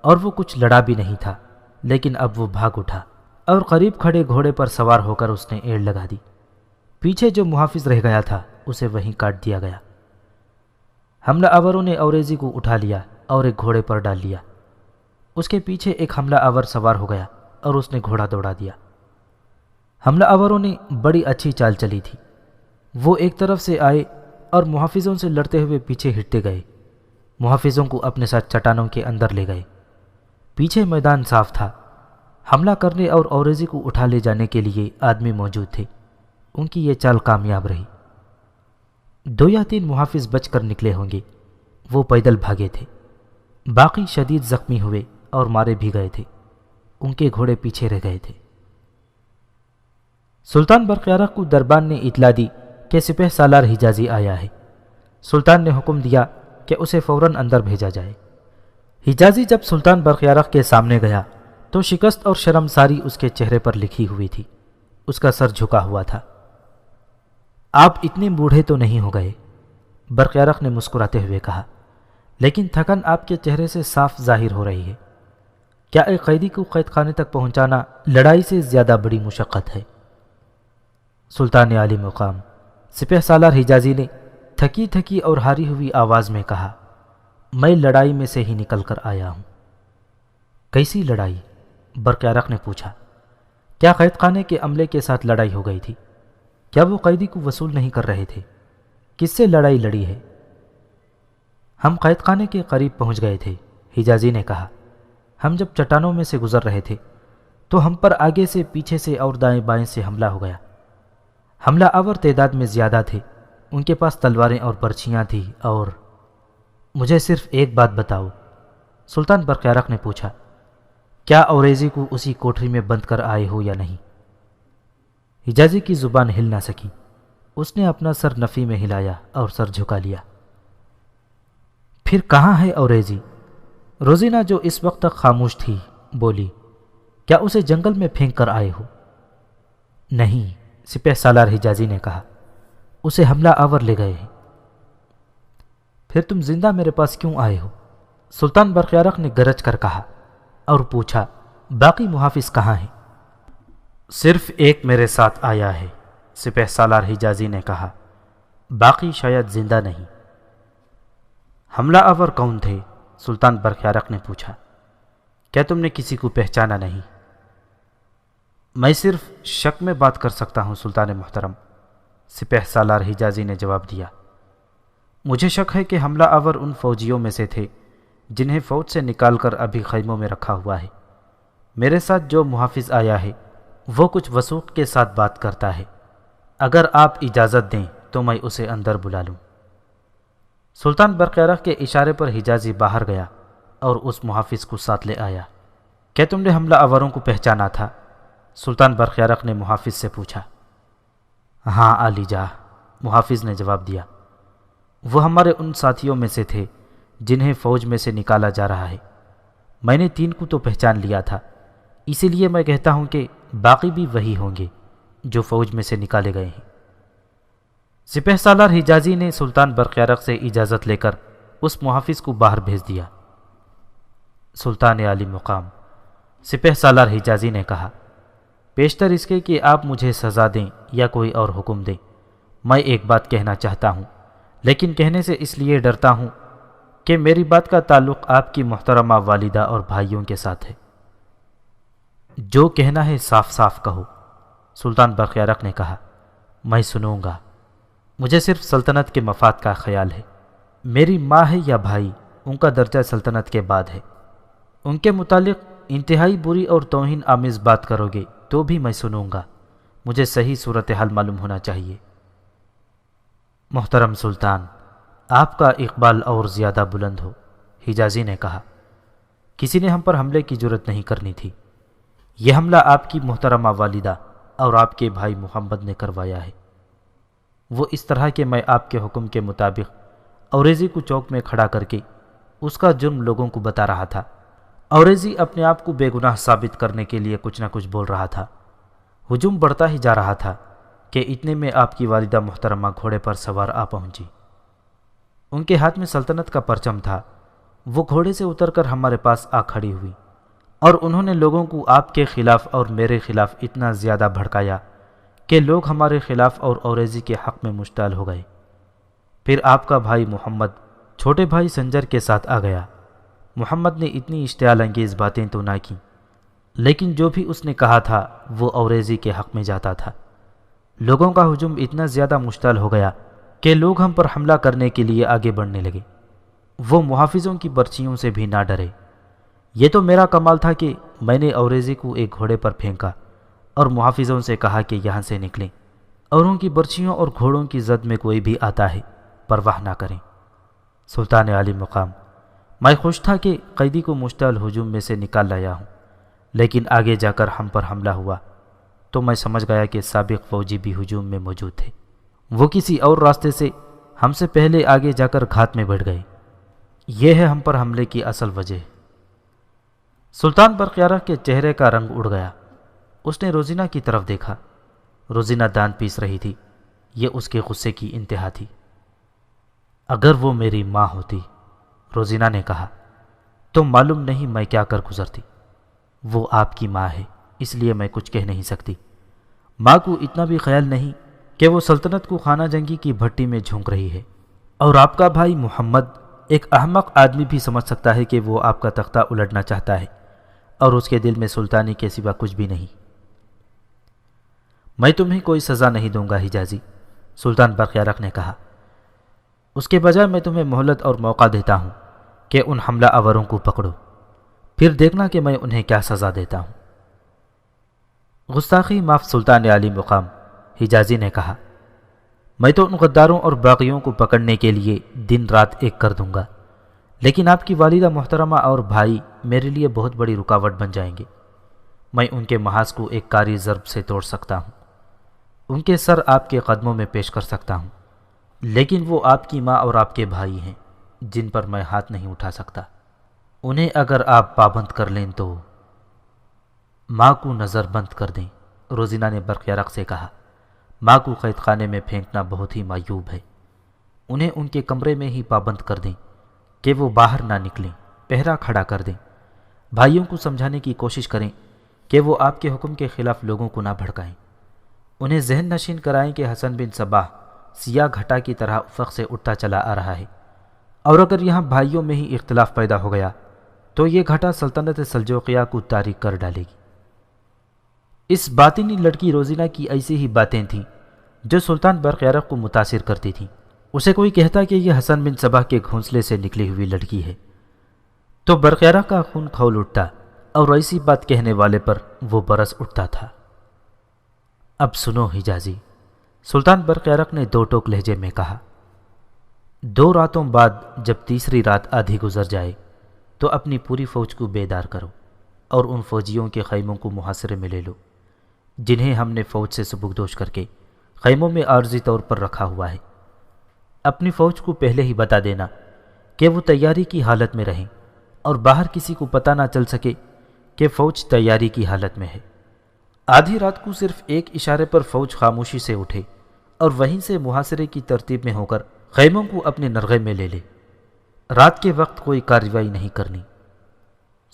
[SPEAKER 2] اور وہ کچھ لڑا بھی نہیں تھا، لیکن اب وہ بھاگ اٹھا اور قریب کھڑے گھوڑے پر سوار ہو کر اس نے ایڑ لگا دی۔ پیچھے جو محافظ رہ گیا تھا اسے وہیں کاٹ دیا گیا۔ حملہ آوروں نے اوریزی کو اٹھا لیا اور ایک گھوڑے پر ڈال لیا۔ اس کے پیچھے ایک حملہ آور سوار ہو گیا اور اس نے گھوڑا دوڑا دیا۔ حملہ آوروں نے بڑی اچھی چال چلی تھی۔ وہ ایک طرف سے آئے اور محافظوں سے لڑتے ہوئے پیچھے ہٹتے گئے۔ محافظوں کو اپنے ساتھ چٹانوں کے اندر لے گئے۔ پیچھے میدان صاف تھا۔ حملہ کرنے اور اوریزی کو اٹھا لے جانے کے لیے آدمی موجود تھے۔ ان کی یہ چال کامیاب رہی۔ 2 یا 3 محافظ بچ کر نکلے ہوں گے۔ وہ پیدل بھاگے تھے۔ باقی شدید زخمی ہوئے اور مارے بھی گئے تھے۔ ان کے گھوڑے پیچھے رہ گئے تھے۔ سلطان برقیارق کو دربان نے اطلاع دی کہ سپہ سالار حجازی آیا ہے۔ سلطان نے حکم دیا کہ اسے فوراً اندر بھیجا جائے۔ حجازی جب سلطان برقیارق کے سامنے گیا تو شکست اور شرمساری اس کے چہرے پر لکھی ہوئی تھی۔ اس کا سر جھکا ہوا تھا۔ آپ اتنے بوڑھے تو نہیں ہو گئے، برقیارق نے مسکراتے ہوئے کہا، لیکن تھکن آپ کے چہرے سے صاف ظاہر ہو رہی ہے۔ کیا ایک قیدی کو قید خانے تک پہنچانا لڑائی سے زیادہ بڑی مشقت ہے؟ سلطان عالی مقام سپہ سالار حجازی نے تھکی تھکی اور ہاری ہوئی آواز میں کہا، میں لڑائی میں سے ہی نکل کر آیا ہوں۔ کیسی لڑائی؟ برقیارق نے پوچھا۔ کیا قید خانے کے عملے کے ساتھ لڑائی ہو گئی تھی؟ کیا وہ قیدی کو وصول نہیں کر رہے تھے؟ کس سے لڑائی لڑی ہے؟ ہم قید خانے کے قریب پہنچ گئے تھے، حجازی نے کہا۔ ہم جب چٹانوں میں سے گزر رہے تھے تو ہم پر آگے سے، پیچھے سے اور دائیں بائیں سے حملہ ہو گیا۔ حملہ آور تعداد میں زیادہ تھے، ان کے پاس تلواریں اور برچھیاں تھیں اور مجھے صرف ایک بات بتاؤ، سلطان برقیارق نے پوچھا، کیا اوریزی کو اسی کوٹری میں بند کر آئے ہو یا نہیں؟ حجازی کی زبان ہل نہ سکی۔ اس نے اپنا سر نفی میں ہلایا اور سر جھکا لیا۔ پھر کہاں ہے اوریزی؟ روزینہ جو اس وقت تک خاموش تھی بولی، کیا اسے جنگل میں پھینک کر آئے ہو؟ نہیں، سپہ سالار حجازی نے کہا، اسے حملہ آور لے گئے ہیں۔ پھر تم زندہ میرے پاس کیوں آئے ہو؟ سلطان برقیارق نے گرج کر کہا اور پوچھا، باقی محافظ کہاں ہیں؟ صرف ایک میرے ساتھ آیا ہے، سپہ سالار حجازی نے کہا، باقی شاید زندہ نہیں۔ حملہ آور کون تھے؟ سلطان برخیارق نے پوچھا۔ کیا تم نے کسی کو پہچانا نہیں؟ میں صرف شک میں بات کر سکتا ہوں سلطان محترم، سپہ سالار حجازی نے جواب دیا۔ مجھے شک ہے کہ حملہ آور ان فوجیوں میں سے تھے جنہیں فوج سے نکال کر ابھی خیموں میں رکھا ہوا ہے۔ میرے ساتھ جو محافظ آیا ہے وہ کچھ وثوق کے ساتھ بات کرتا ہے، اگر آپ اجازت دیں تو میں اسے اندر بلا لوں۔ سلطان برقیارق کے اشارے پر حجازی باہر گیا اور اس محافظ کو ساتھ لے آیا۔ کیا تم نے حملہ آوروں کو پہچانا تھا؟ سلطان برقیارق نے محافظ سے پوچھا۔ ہاں عالی جاہ، محافظ نے جواب دیا، وہ ہمارے ان ساتھیوں میں سے تھے جنہیں فوج میں سے نکالا جا رہا ہے۔ میں نے 3 کو تو پہچان لیا تھا، اسی لیے میں کہتا ہوں کہ باقی بھی وہی ہوں گے جو فوج میں سے نکالے گئے ہیں۔ سپہ سالار حجازی نے سلطان برقیارق سے اجازت لے کر اس محافظ کو باہر بھیج دیا۔ سلطان عالی مقام، سپہ سالار حجازی نے کہا، پیشتر اس کے کہ آپ مجھے سزا دیں یا کوئی اور حکم دیں، میں ایک بات کہنا چاہتا ہوں، لیکن کہنے سے اس لیے ڈرتا ہوں کہ میری بات کا تعلق آپ کی محترمہ والدہ اور بھائیوں کے ساتھ ہے۔ جو کہنا ہے صاف صاف کہو، سلطان برقیارق نے کہا، میں سنوں گا۔ مجھے صرف سلطنت کے مفاد کا خیال ہے۔ میری ماں ہے یا بھائی، ان کا درجہ سلطنت کے بعد ہے۔ ان کے متعلق انتہائی بری اور توہین آمیز بات کرو گے تو بھی میں سنوں گا۔ مجھے صحیح صورتحال معلوم ہونا چاہیے۔ محترم سلطان، آپ کا اقبال اور زیادہ بلند ہو، حجازی نے کہا۔ کسی نے ہم پر حملے کی جرت نہیں کرنی تھی۔ یہ حملہ آپ کی محترمہ والدہ اور آپ کے بھائی محمد نے کروایا ہے۔ وہ اس طرح کہ میں آپ کے حکم کے مطابق اوریزی کو چوک میں کھڑا کر کے اس کا جرم لوگوں کو بتا رہا تھا۔ اوریزی اپنے آپ کو بے گناہ ثابت کرنے کے لیے کچھ نہ کچھ بول رہا تھا۔ ہجوم بڑھتا ہی جا رہا تھا کہ اتنے میں آپ کی والدہ محترمہ گھوڑے پر سوار آ پہنچی۔ ان کے ہاتھ میں سلطنت کا پرچم تھا۔ وہ گھوڑے سے اتر کر ہمارے پاس آ کھڑی ہوئی اور انہوں نے لوگوں کو آپ کے خلاف اور میرے خلاف اتنا زیادہ بھڑکایا کہ لوگ ہمارے خلاف اور اوریزی کے حق میں مشتعل ہو گئے۔ پھر آپ کا بھائی محمد چھوٹے بھائی سنجر کے ساتھ آ گیا۔ محمد نے اتنی اشتعال انگیز باتیں تو نہ کی، لیکن جو بھی اس نے کہا تھا وہ اوریزی کے حق میں جاتا تھا۔ لوگوں کا ہجوم اتنا زیادہ مشتعل ہو گیا کہ لوگ ہم پر حملہ کرنے کے لیے آگے بڑھنے لگے۔ وہ محافظوں کی برچیوں سے بھی نہ ڈرے۔ یہ تو میرا کمال تھا کہ میں نے اوریزی کو ایک گھوڑے پر پھینکا اور محافظوں سے کہا کہ یہاں سے نکلیں اور ان کی برچیوں اور گھوڑوں کی زد میں کوئی بھی آتا ہے پرواہ نہ کریں۔ سلطان عالی مقام، میں خوش تھا کہ قیدی کو مشتعل ہجوم میں سے نکال لایا ہوں، لیکن آگے جا کر ہم پر حملہ ہوا تو میں سمجھ گیا کہ سابق فوجی بھی ہجوم میں موجود تھے۔ وہ کسی اور راستے سے ہم سے پہلے آگے جا کر گھات میں بڑھ گئے۔ یہ ہے ہم پر حملے کی اصل وجہ۔ سلطان برقیارق کے چہرے کا رنگ اڑ گیا۔ اس نے روزینہ کی طرف دیکھا۔ روزینہ دانت پیس رہی تھی۔ یہ اس کے غصے کی انتہا تھی۔ اگر وہ میری ماں ہوتی، روزینہ نے کہا، تو معلوم نہیں میں کیا کر گزرتی۔ وہ آپ کی ماں ہے، اس لیے میں کچھ کہہ نہیں سکتی۔ ماں کو اتنا بھی خیال نہیں کہ وہ سلطنت کو خانہ جنگی کی بھٹی میں جھونک رہی ہے، اور آپ کا بھائی محمد ایک احمق آدمی بھی سمجھ سکتا ہے کہ وہ آپ کا تختہ الٹنا چاہتا ہے اور اس کے دل میں سلطانی کے سوا کچھ بھی نہیں۔ میں تمہیں کوئی سزا نہیں دوں گا حجازی، سلطان برقیارق نے کہا۔ اس کے بجائے میں تمہیں مہلت اور موقع دیتا ہوں کہ ان حملہ آوروں کو پکڑو، پھر دیکھنا کہ میں انہیں کیا سزا دیتا ہوں۔ گستاخی معاف سلطان عالی مقام، حجازی نے کہا، میں تو ان غداروں اور باغیوں کو پکڑنے کے لیے دن رات ایک کر دوں گا، لیکن آپ کی والدہ محترمہ اور بھائی میرے لیے بہت بڑی رکاوٹ بن جائیں گے۔ میں ان کے محاذ کو ایک کاری ضرب سے توڑ سکتا ہوں، ان کے سر آپ کے قدموں میں پیش کر سکتا ہوں، لیکن وہ آپ کی ماں اور آپ کے بھائی ہیں جن پر میں ہاتھ نہیں اٹھا سکتا۔ انہیں اگر آپ پابند کر لیں تو ماں کو نظر بند کر دیں، روزینہ نے برقیارق سے کہا۔ ماں کو قید خانے میں پھینکنا بہت ہی معیوب ہے۔ انہیں ان کے کمرے میں ہی پابند کر دیں کہ وہ باہر نہ نکلیں، پہرا کھڑا کر دیں۔ بھائیوں کو سمجھانے کی کوشش کریں کہ وہ آپ کے حکم کے خلاف لوگوں کو نہ بھڑکائیں۔ انہیں ذہن نشین کرائیں کہ حسن بن صباح سیاہ گھٹا کی طرح افق سے اٹھتا چلا آ رہا ہے، اور اگر یہاں بھائیوں میں ہی اختلاف پیدا ہو گیا تو یہ گھٹا سلطنت سلجوقیہ کو تاریک کر ڈالے گی۔ اس باطنی لڑکی روزینہ کی ایسی ہی باتیں تھیں جو سلطان برقیارق کو متاثر کرتی تھیں۔ اسے کوئی کہتا کہ یہ حسن بن صباح کے گھونسلے سے نکلی ہوئی لڑکی ہے تو برقیارق کا خون کھول اٹھتا، اور ایسی بات کہنے والے پر وہ برس اٹھتا تھا۔ اب سنو حجازی، سلطان برقیارق نے دو ٹوک لہجے میں کہا، 2 راتوں بعد جب تیسری رات آدھی گزر جائے تو اپنی پوری فوج کو بیدار کرو اور ان فوجیوں کے خیموں کو محاصرے میں لے لو جنہیں ہم نے فوج سے سبکدوش کر کے خیموں میں عارضی طور پر رکھا ہوا ہے۔ اپنی فوج کو پہلے ہی بتا دینا کہ وہ تیاری کی حالت میں رہیں اور باہر کسی کو پتہ نہ چل سکے کہ فوج تیاری کی حالت میں ہے۔ آدھی رات کو صرف ایک اشارے پر فوج خاموشی سے اٹھے اور وہیں سے محاصرے کی ترتیب میں ہو کر خیموں کو اپنے نرغے میں لے لے۔ رات کے وقت کوئی کارروائی نہیں کرنی۔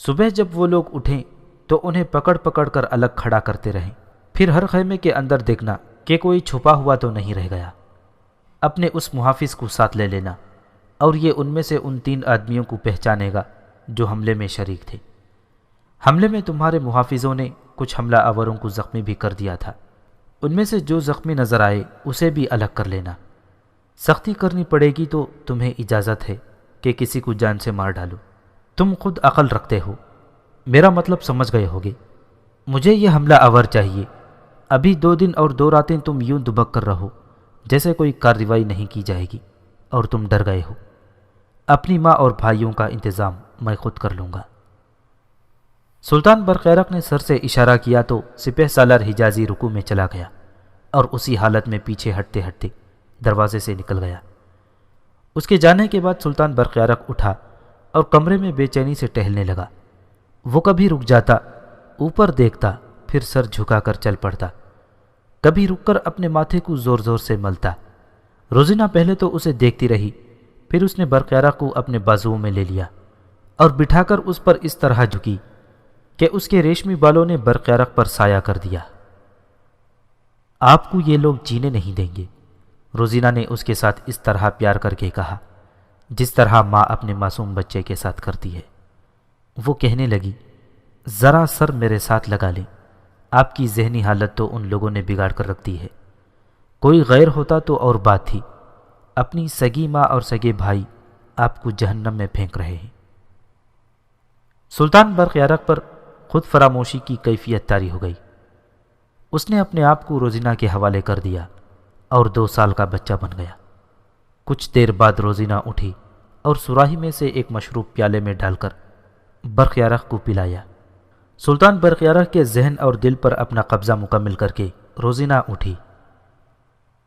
[SPEAKER 2] صبح جب وہ لوگ اٹھیں تو انہیں پکڑ پکڑ کر الگ کھڑا کرتے رہیں، پھر ہر خیمے کے اندر دیکھنا کہ کوئی چھپا ہوا تو نہیں رہ گیا۔ اپنے اس محافظ کو ساتھ لے لینا اور یہ ان میں سے ان 3 آدمیوں کو پہچانے گا جو حملے میں شریک تھے۔ حملے میں تمہارے محافظوں نے کچھ حملہ آوروں کو زخمی بھی کر دیا تھا، ان میں سے جو زخمی نظر آئے اسے بھی الگ کر لینا۔ سختی کرنی پڑے گی تو تمہیں اجازت ہے کہ کسی کو جان سے مار ڈالو۔ تم خود عقل رکھتے ہو، میرا مطلب سمجھ گئے ہوگے۔ مجھے یہ حملہ آور چاہیے۔ ابھی 2 دن اور 2 راتیں تم یوں دبک کر رہو جیسے کوئی کارروائی نہیں کی جائے گی اور تم ڈر گئے ہو۔ اپنی ماں اور بھائیوں کا انتظام میں خود کر لوں گا۔ سلطان برقیارق نے سر سے اشارہ کیا تو سپہ سالار حجازی رکوع میں چلا گیا اور اسی حالت میں پیچھے ہٹتے ہٹتے دروازے سے نکل گیا۔ اس کے جانے کے بعد سلطان برقیارق اٹھا اور کمرے میں بے چینی سے ٹہلنے لگا۔ وہ کبھی رک جاتا، اوپر دیکھتا، پھر سر جھکا کر چل پڑتا، کبھی رک کر اپنے ماتھے کو زور زور سے ملتا۔ روزینہ پہلے تو اسے دیکھتی رہی، پھر اس نے برقیارق کو اپنے بازوؤں میں لے لیا اور بٹھا کر اس پر اس طرح جھکی کہ اس کے ریشمی بالوں نے برقیارق پر سایہ کر دیا۔ آپ کو یہ لوگ جینے نہیں دیں گے، روزینہ نے اس کے ساتھ اس طرح پیار کر کے کہا جس طرح ماں اپنے معصوم بچے کے ساتھ کرتی ہے۔ وہ کہنے لگی، ذرا سر میرے ساتھ لگا لیں، آپ کی ذہنی حالت تو ان لوگوں نے بگاڑ کر رکھ دی ہے۔ کوئی غیر ہوتا تو اور بات تھی، اپنی سگی ماں اور سگے بھائی آپ کو جہنم میں پھینک رہے ہیں۔ سلطان برقیارق پر خود فراموشی کی کیفیت طاری ہو گئی۔ اس نے اپنے آپ کو روزینہ کے حوالے کر دیا اور 2 سال کا بچہ بن گیا۔ کچھ دیر بعد روزینہ اٹھی اور سراہی میں سے ایک مشروب پیالے میں ڈال کر برقیارق کو پلایا۔ سلطان برقیارق کے ذہن اور دل پر اپنا قبضہ مکمل کر کے روزینہ اٹھی۔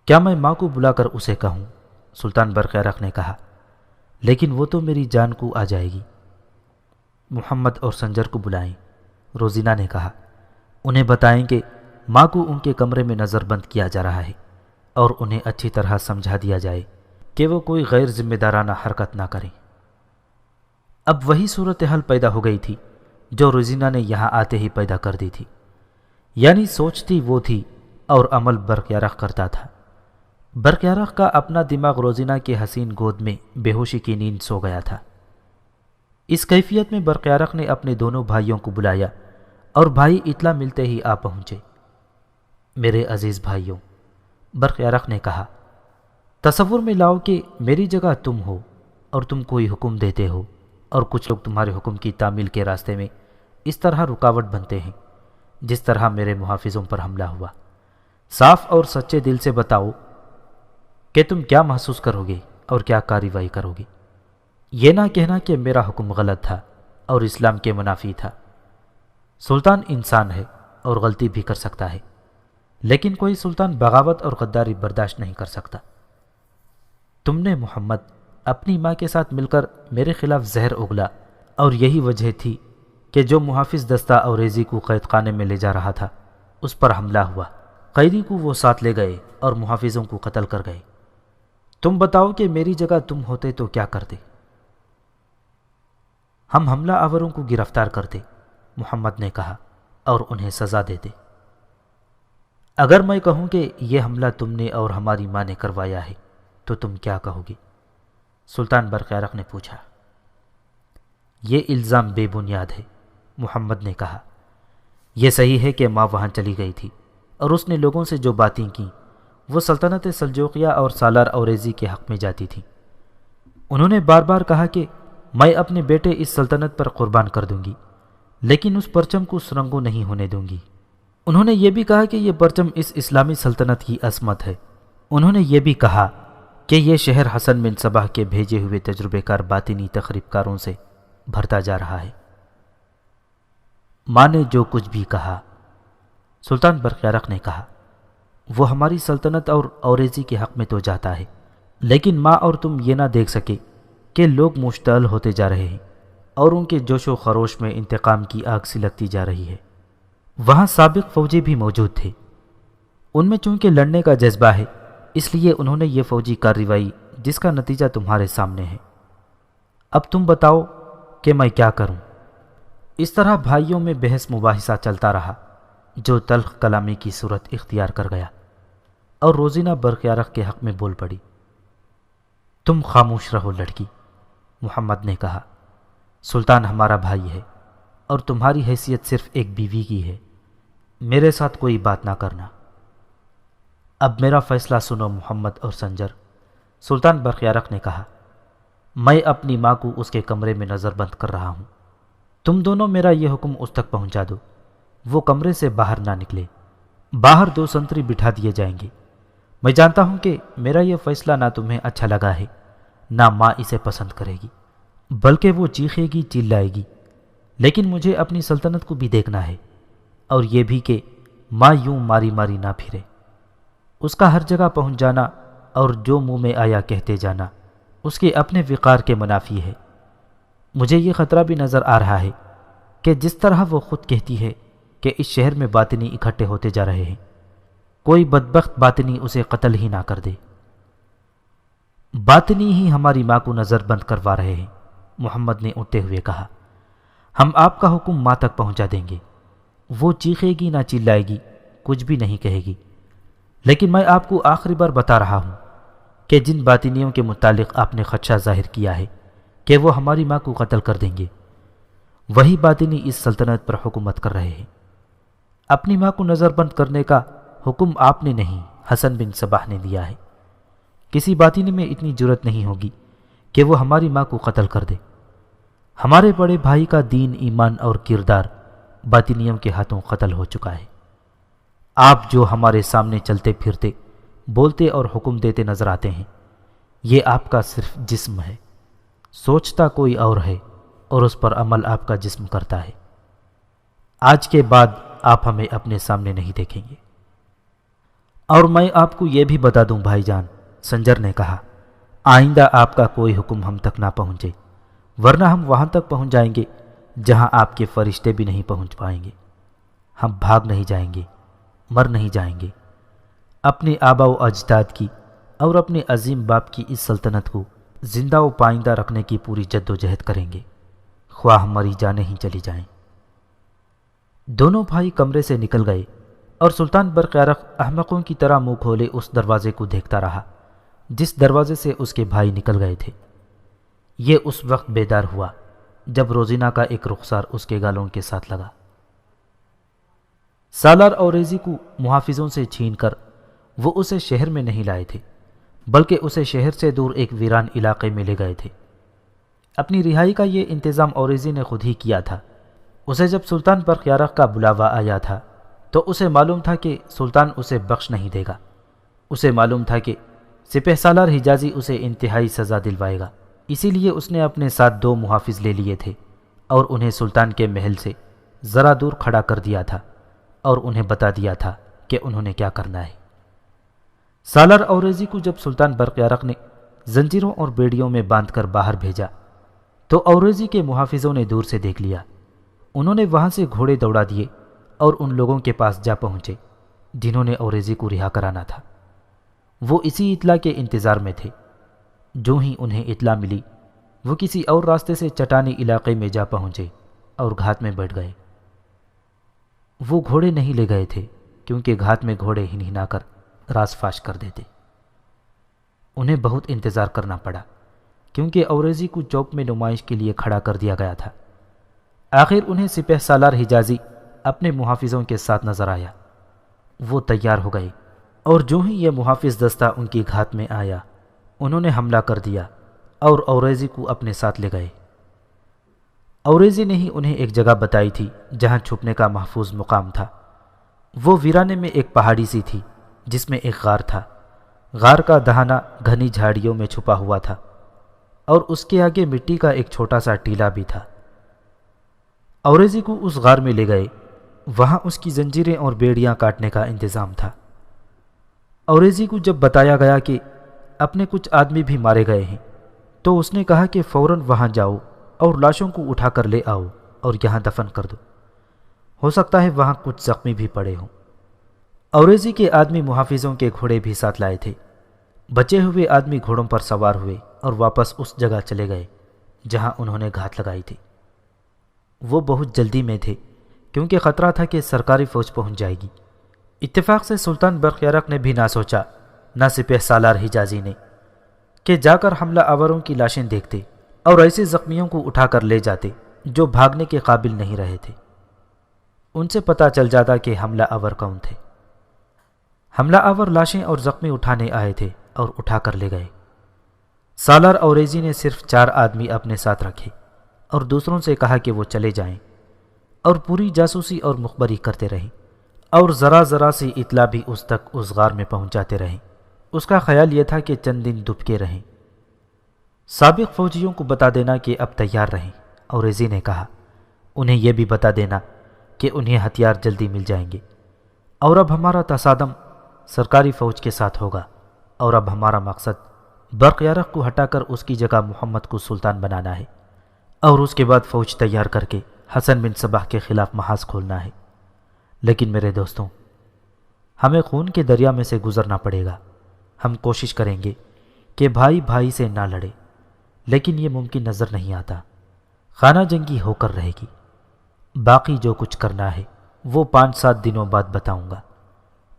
[SPEAKER 2] کیا میں ماں کو بلا کر اسے کہوں؟ سلطان برقیارق نے کہا، لیکن وہ تو میری جان کو آ جائے گی۔ محمد اور سنجر کو بلائیں، روزینہ نے کہا۔ انہیں بتائیں کہ ماں کو ان کے کمرے میں نظر بند کیا جا رہا ہے اور انہیں اچھی طرح سمجھا دیا جائے کہ وہ کوئی غیر ذمہ دارانہ حرکت نہ کریں۔ اب وہی صورتحال پیدا ہو گئی تھی جو روزینہ نے یہاں آتے ہی پیدا کر دی تھی، یعنی سوچتی وہ تھی اور عمل برقیارق کرتا تھا۔ برقیارق کا اپنا دماغ روزینہ کے حسین گود میں بے ہوشی کی نیند سو گیا تھا۔ اس کیفیت میں برقیارق نے اپنے دونوں بھائیوں کو بلایا اور بھائی اطلاع ملتے ہی آ پہنچے۔ میرے عزیز بھائیوں، برقیارق نے کہا، تصور میں لاؤ کہ میری جگہ تم ہو اور تم کوئی حکم دیتے ہو اور کچھ لوگ تمہارے حکم کی تعمیل کے راستے میں اس طرح رکاوٹ بنتے ہیں جس طرح میرے محافظوں پر حملہ ہوا۔ صاف اور سچے دل سے بتاؤ کہ تم کیا محسوس کرو گے اور کیا کارروائی کرو گے۔ یہ نہ کہنا کہ میرا حکم غلط تھا اور اسلام کے منافی تھا۔ سلطان انسان ہے اور غلطی بھی کر سکتا ہے، لیکن کوئی سلطان بغاوت اور غداری برداشت نہیں کر سکتا۔ تم نے محمد اپنی ماں کے ساتھ مل کر میرے خلاف زہر اگلا اور یہی وجہ تھی کہ جو محافظ دستہ اوریزی کو قید خانے میں لے جا رہا تھا اس پر حملہ ہوا۔ قیدی کو وہ ساتھ لے گئے اور محافظوں کو قتل کر گئے۔ تم بتاؤ کہ میری جگہ تم ہوتے تو کیا کرتے؟ ہم حملہ آوروں کو گرفتار کرتے، محمد نے کہا، اور انہیں سزا دیتے۔ اگر میں کہوں کہ یہ حملہ تم نے اور ہماری ماں نے کروایا ہے تو تم کیا کہو گے؟ سلطان برقیارق نے پوچھا۔ یہ الزام بے بنیاد ہے، محمد نے کہا۔ یہ صحیح ہے کہ ماں وہاں چلی گئی تھی اور اس نے لوگوں سے جو باتیں کیں وہ سلطنت سلجوقیہ اور سالار اوریزی کے حق میں جاتی تھیں۔ انہوں نے بار بار کہا کہ میں اپنے بیٹے اس سلطنت پر قربان کر دوں گی، لیکن اس پرچم کو سرنگوں نہیں ہونے دوں گی۔ انہوں نے یہ بھی کہا کہ یہ پرچم اس اسلامی سلطنت کی عصمت ہے۔ انہوں نے یہ بھی کہا کہ یہ شہر حسن بن صباح کے بھیجے ہوئے تجربے کار باطنی تخریب کاروں سے بھرتا جا رہا ہے۔ ماں نے جو کچھ بھی کہا، سلطان برقیارق نے کہا، وہ ہماری سلطنت اور اوریزی کے حق میں تو جاتا ہے، لیکن ماں اور تم یہ نہ دیکھ سکے کہ لوگ مشتعل ہوتے جا رہے ہیں اور ان کے جوش و خروش میں انتقام کی آگ سلگتی جا رہی ہے۔ وہاں سابق فوجی بھی موجود تھے، ان میں چونکہ لڑنے کا جذبہ ہے اس لیے انہوں نے یہ فوجی کارروائی جس کا نتیجہ تمہارے سامنے ہے۔ اب تم بتاؤ کہ میں کیا کروں؟ اس طرح بھائیوں میں بحث مباحثہ چلتا رہا جو تلخ کلامی کی صورت اختیار کر گیا، اور روزینہ برقیارق کے حق میں بول پڑی۔ تم خاموش رہو لڑکی، محمد نے کہا۔ سلطان ہمارا بھائی ہے اور تمہاری حیثیت صرف ایک بیوی کی ہے، میرے ساتھ کوئی بات نہ کرنا۔ اب میرا فیصلہ سنو محمد اور سنجر، سلطان برقیارق نے کہا۔ میں اپنی ماں کو اس کے کمرے میں نظر بند کر رہا ہوں، تم دونوں میرا یہ حکم اس تک پہنچا دو، وہ کمرے سے باہر نہ نکلے۔ باہر 2 سنتری بٹھا دیے جائیں گے۔ میں جانتا ہوں کہ میرا یہ فیصلہ نہ تمہیں اچھا لگا ہے، نہ ماں اسے پسند کرے گی، بلکہ وہ چیخے گی، چلائے گی، لیکن مجھے اپنی سلطنت کو بھی دیکھنا ہے، اور یہ بھی کہ ماں یوں ماری ماری نہ پھرے۔ اس کا ہر جگہ پہنچ جانا اور جو منہ میں آیا کہتے جانا اس کے اپنے وقار کے منافی ہے۔ مجھے یہ خطرہ بھی نظر آ رہا ہے کہ جس طرح وہ خود کہتی ہے کہ اس شہر میں باطنی اکٹھے ہوتے جا رہے ہیں، کوئی بدبخت باطنی اسے قتل ہی نہ کر دے۔ باطنی ہی ہماری ماں کو نظر بند کروا رہے ہیں، محمد نے اٹھتے ہوئے کہا۔ ہم آپ کا حکم ماں تک پہنچا دیں گے، وہ چیخے گی نہ چلائے گی، کچھ بھی نہیں کہے گی، لیکن میں آپ کو آخری بار بتا رہا ہوں کہ جن باطنیوں کے متعلق آپ نے خدشہ ظاہر کیا ہے کہ وہ ہماری ماں کو قتل کر دیں گے، وہی باطنی اس سلطنت پر حکومت کر رہے ہیں۔ اپنی ماں کو نظر بند کرنے کا حکم آپ نے نہیں، حسن بن صباح نے دیا ہے۔ کسی باطنی میں اتنی جرت نہیں ہوگی کہ وہ ہماری ماں کو قتل کر دے۔ ہمارے بڑے بھائی کا دین، ایمان اور کردار باطنیوں کے ہاتھوں قتل ہو چکا ہے۔ آپ جو ہمارے سامنے چلتے پھرتے، بولتے اور حکم دیتے نظر آتے ہیں، یہ آپ کا صرف جسم ہے، سوچتا کوئی اور ہے اور اس پر عمل آپ کا جسم کرتا ہے۔ آج کے بعد آپ ہمیں اپنے سامنے نہیں دیکھیں گے۔ اور میں آپ کو یہ بھی بتا دوں بھائی جان، سنجر نے کہا، آئندہ آپ کا کوئی حکم ہم تک نہ پہنچے، ورنہ ہم وہاں تک پہنچ جائیں گے جہاں آپ کے فرشتے بھی نہیں پہنچ پائیں گے۔ ہم بھاگ نہیں جائیں گے، مر نہیں جائیں گے، اپنے آبا و اجداد کی اور اپنے عظیم باپ کی اس سلطنت کو زندہ و پائندہ رکھنے کی پوری جد و جہد کریں گے، خواہ ہماری جانیں ہی چلی جائیں۔ دونوں بھائی کمرے سے نکل گئے اور سلطان برقیارق احمقوں کی طرح منہ کھولے اس دروازے کو دیکھتا رہا جس دروازے سے اس کے بھائی نکل گئے تھے۔ یہ اس وقت بیدار ہوا جب روزینہ کا ایک رخسار اس کے گالوں کے ساتھ لگا۔ سالار اوریزی کو محافظوں سے چھین کر وہ اسے شہر میں نہیں لائے تھے، بلکہ اسے شہر سے دور ایک ویران علاقے میں لے گئے تھے۔ اپنی رہائی کا یہ انتظام اوریزی نے خود ہی کیا تھا۔ اسے جب سلطان برقیارق کا بلاوا آیا تھا تو اسے معلوم تھا کہ سلطان اسے بخش نہیں دے گا۔ اسے معلوم تھا کہ سپہ سالار حجازی اسے انتہائی سزا دلوائے گا، اسی لیے اس نے اپنے ساتھ 2 محافظ لے لیے تھے اور انہیں سلطان کے محل سے ذرا دور کھڑا کر دیا تھا اور انہیں بتا دیا تھا کہ انہوں نے کیا کرنا ہے۔ سالار اوریزی کو جب سلطان برقیارق نے زنجیروں اور بیڑیوں میں باندھ کر باہر بھیجا تو اوریزی کے محافظوں نے دور سے دیکھ لیا۔ انہوں نے وہاں سے گھوڑے دوڑا دیے اور ان لوگوں کے پاس جا پہنچے جنہوں نے اوریزی کو رہا کرانا تھا۔ وہ اسی اطلاع کے انتظار میں تھے۔ جو ہی انہیں اطلاع ملی وہ کسی اور راستے سے چٹانی علاقے میں جا پہنچے اور گھات میں بیٹھ گئے۔ وہ گھوڑے نہیں لے گئے تھے کیونکہ گھات میں گھوڑے ہنہنا کر راز فاش کر دیتے۔ انہیں بہت انتظار کرنا پڑا کیونکہ اوریزی کو چوک میں نمائش کے لیے کھڑا کر دیا گیا تھا۔ آخر انہیں سپہ سالار حجازی اپنے محافظوں کے ساتھ نظر آیا۔ وہ تیار ہو گئے اور جو ہی یہ محافظ دستہ ان کی گھات میں آیا انہوں نے حملہ کر دیا اور اوریزی کو اپنے ساتھ لے گئے۔ اوریزی نے ہی انہیں ایک جگہ بتائی تھی جہاں چھپنے کا محفوظ مقام تھا۔ وہ ویرانے میں ایک پہاڑی سی تھی جس میں ایک غار تھا۔ غار کا دہانہ گھنی جھاڑیوں میں چھپا ہوا تھا اور اس کے آگے مٹی کا ایک چھوٹا سا ٹیلا بھی تھا۔ اوریزی کو اس غار میں لے گئے۔ وہاں اس کی زنجیریں اور بیڑیاں کاٹنے کا انتظام تھا۔ اوریزی کو جب بتایا گیا کہ اپنے کچھ آدمی بھی مارے گئے ہیں تو اس نے کہا کہ فوراً وہاں جاؤ اور لاشوں کو اٹھا کر لے آؤ اور یہاں دفن کر دو، ہو سکتا ہے وہاں کچھ زخمی بھی پڑے ہوں۔ اوریزی کے آدمی محافظوں کے گھوڑے بھی ساتھ لائے تھے۔ بچے ہوئے آدمی گھوڑوں پر سوار ہوئے اور واپس اس جگہ چلے گئے جہاں انہوں نے گھات لگائی تھی۔ وہ بہت جلدی میں تھے کیونکہ خطرہ تھا کہ سرکاری فوج پہنچ جائے گی۔ اتفاق سے سلطان برقیارق نے بھی نہ سوچا نہ سپہ سالار حجازی نے کہ جا کر حملہ آوروں کی لاشیں دیکھتے اور ایسے زخمیوں کو اٹھا کر لے جاتے جو بھاگنے کے قابل نہیں رہے تھے۔ ان سے پتہ چل جاتا کہ حملہ آور کون تھے۔ حملہ آور لاشیں اور زخمی اٹھانے آئے تھے اور اٹھا کر لے گئے۔ سالار اوریزی نے صرف 4 آدمی اپنے ساتھ رکھے اور دوسروں سے کہا کہ وہ چلے جائیں اور پوری جاسوسی اور مخبری کرتے رہیں اور ذرا ذرا سی اطلاع بھی اس تک اس غار میں پہنچاتے رہیں۔ اس کا خیال یہ تھا کہ چند دن دبکے رہیں۔ سابق فوجیوں کو بتا دینا کہ اب تیار رہیں، اوریزی نے کہا۔ انہیں یہ بھی بتا دینا کہ انہیں ہتھیار جلدی مل جائیں گے اور اب ہمارا تصادم سرکاری فوج کے ساتھ ہوگا اور اب ہمارا مقصد برقیارق کو ہٹا کر اس کی جگہ محمد کو سلطان بنانا ہے اور اس کے بعد فوج تیار کر کے حسن بن صباح کے خلاف محاذ کھولنا ہے۔ لیکن میرے دوستوں، ہمیں خون کے دریا میں سے گزرنا پڑے گا۔ ہم کوشش کریں گے کہ بھائی بھائی سے نہ لڑے، لیکن یہ ممکن نظر نہیں آتا۔ خانہ جنگی ہو کر رہے گی۔ باقی جو کچھ کرنا ہے وہ 5-7 دنوں بعد بتاؤں گا۔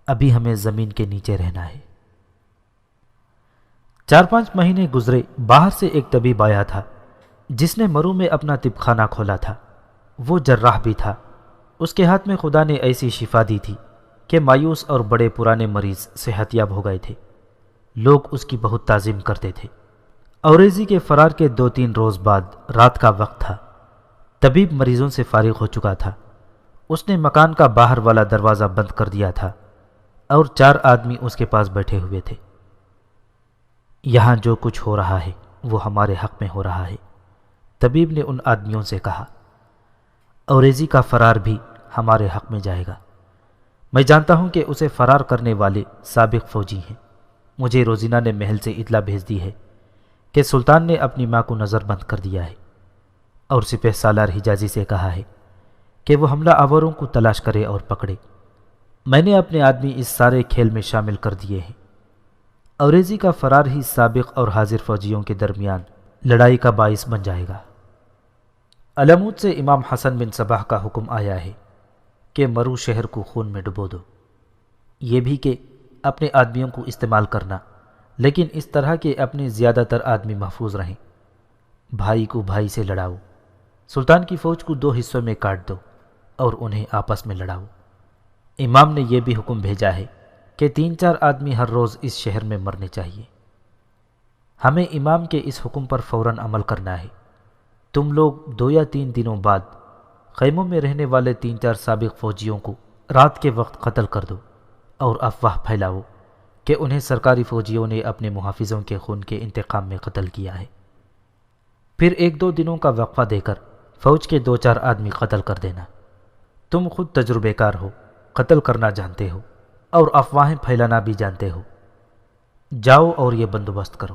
[SPEAKER 2] ابھی ہمیں زمین کے نیچے رہنا ہے۔ 4-5 مہینے گزرے۔ باہر سے ایک طبیب آیا تھا جس نے مرو میں اپنا طب خانہ کھولا تھا۔ وہ جراح بھی تھا۔ اس کے ہاتھ میں خدا نے ایسی شفا دی تھی کہ مایوس اور بڑے پرانے مریض صحت یاب ہو گئے تھے۔ لوگ اس کی بہت تعظیم کرتے تھے۔ اوریزی کے فرار کے 2-3 روز بعد رات کا وقت تھا۔ طبیب مریضوں سے فارغ ہو چکا تھا۔ اس نے مکان کا باہر والا دروازہ بند کر دیا تھا اور 4 آدمی اس کے پاس بیٹھے ہوئے تھے۔ یہاں جو کچھ ہو رہا ہے وہ ہمارے حق میں ہو رہا ہے، طبیب نے ان آدمیوں سے کہا۔ اوریزی کا فرار بھی ہمارے حق میں جائے گا۔ میں جانتا ہوں کہ اسے فرار کرنے والے سابق فوجی ہیں۔ مجھے روزینہ نے محل سے اطلاع بھیج دی ہے کہ سلطان نے اپنی ماں کو نظر بند کر دیا ہے اور سپہ سالار حجازی سے کہا ہے کہ وہ حملہ آوروں کو تلاش کرے اور پکڑے۔ میں نے اپنے آدمی اس سارے کھیل میں شامل کر دیے ہیں۔ اوریزی کا فرار ہی سابق اور حاضر فوجیوں کے درمیان لڑائی کا باعث بن جائے گا۔ علمود سے امام حسن بن صباح کا حکم آیا ہے کہ مرو شہر کو خون میں ڈبو دو۔ یہ بھی کہ اپنے آدمیوں کو استعمال کرنا، لیکن اس طرح کہ اپنے زیادہ تر آدمی محفوظ رہیں۔ بھائی کو بھائی سے لڑاؤ۔ سلطان کی فوج کو 2 حصوں میں کاٹ دو اور انہیں آپس میں لڑاؤ۔ امام نے یہ بھی حکم بھیجا ہے کہ 3-4 آدمی ہر روز اس شہر میں مرنے چاہیے۔ ہمیں امام کے اس حکم پر فوراً عمل کرنا ہے۔ تم لوگ 2 یا 3 دنوں بعد خیموں میں رہنے والے 3-4 سابق فوجیوں کو رات کے وقت قتل کر دو اور افواہ پھیلاؤ کہ انہیں سرکاری فوجیوں نے اپنے محافظوں کے خون کے انتقام میں قتل کیا ہے۔ پھر 1-2 دنوں کا وقفہ دے کر فوج کے 2-4 آدمی قتل کر دینا۔ تم خود تجربے کار ہو، قتل کرنا جانتے ہو اور افواہیں پھیلانا بھی جانتے ہو۔ جاؤ اور یہ بندوبست کرو۔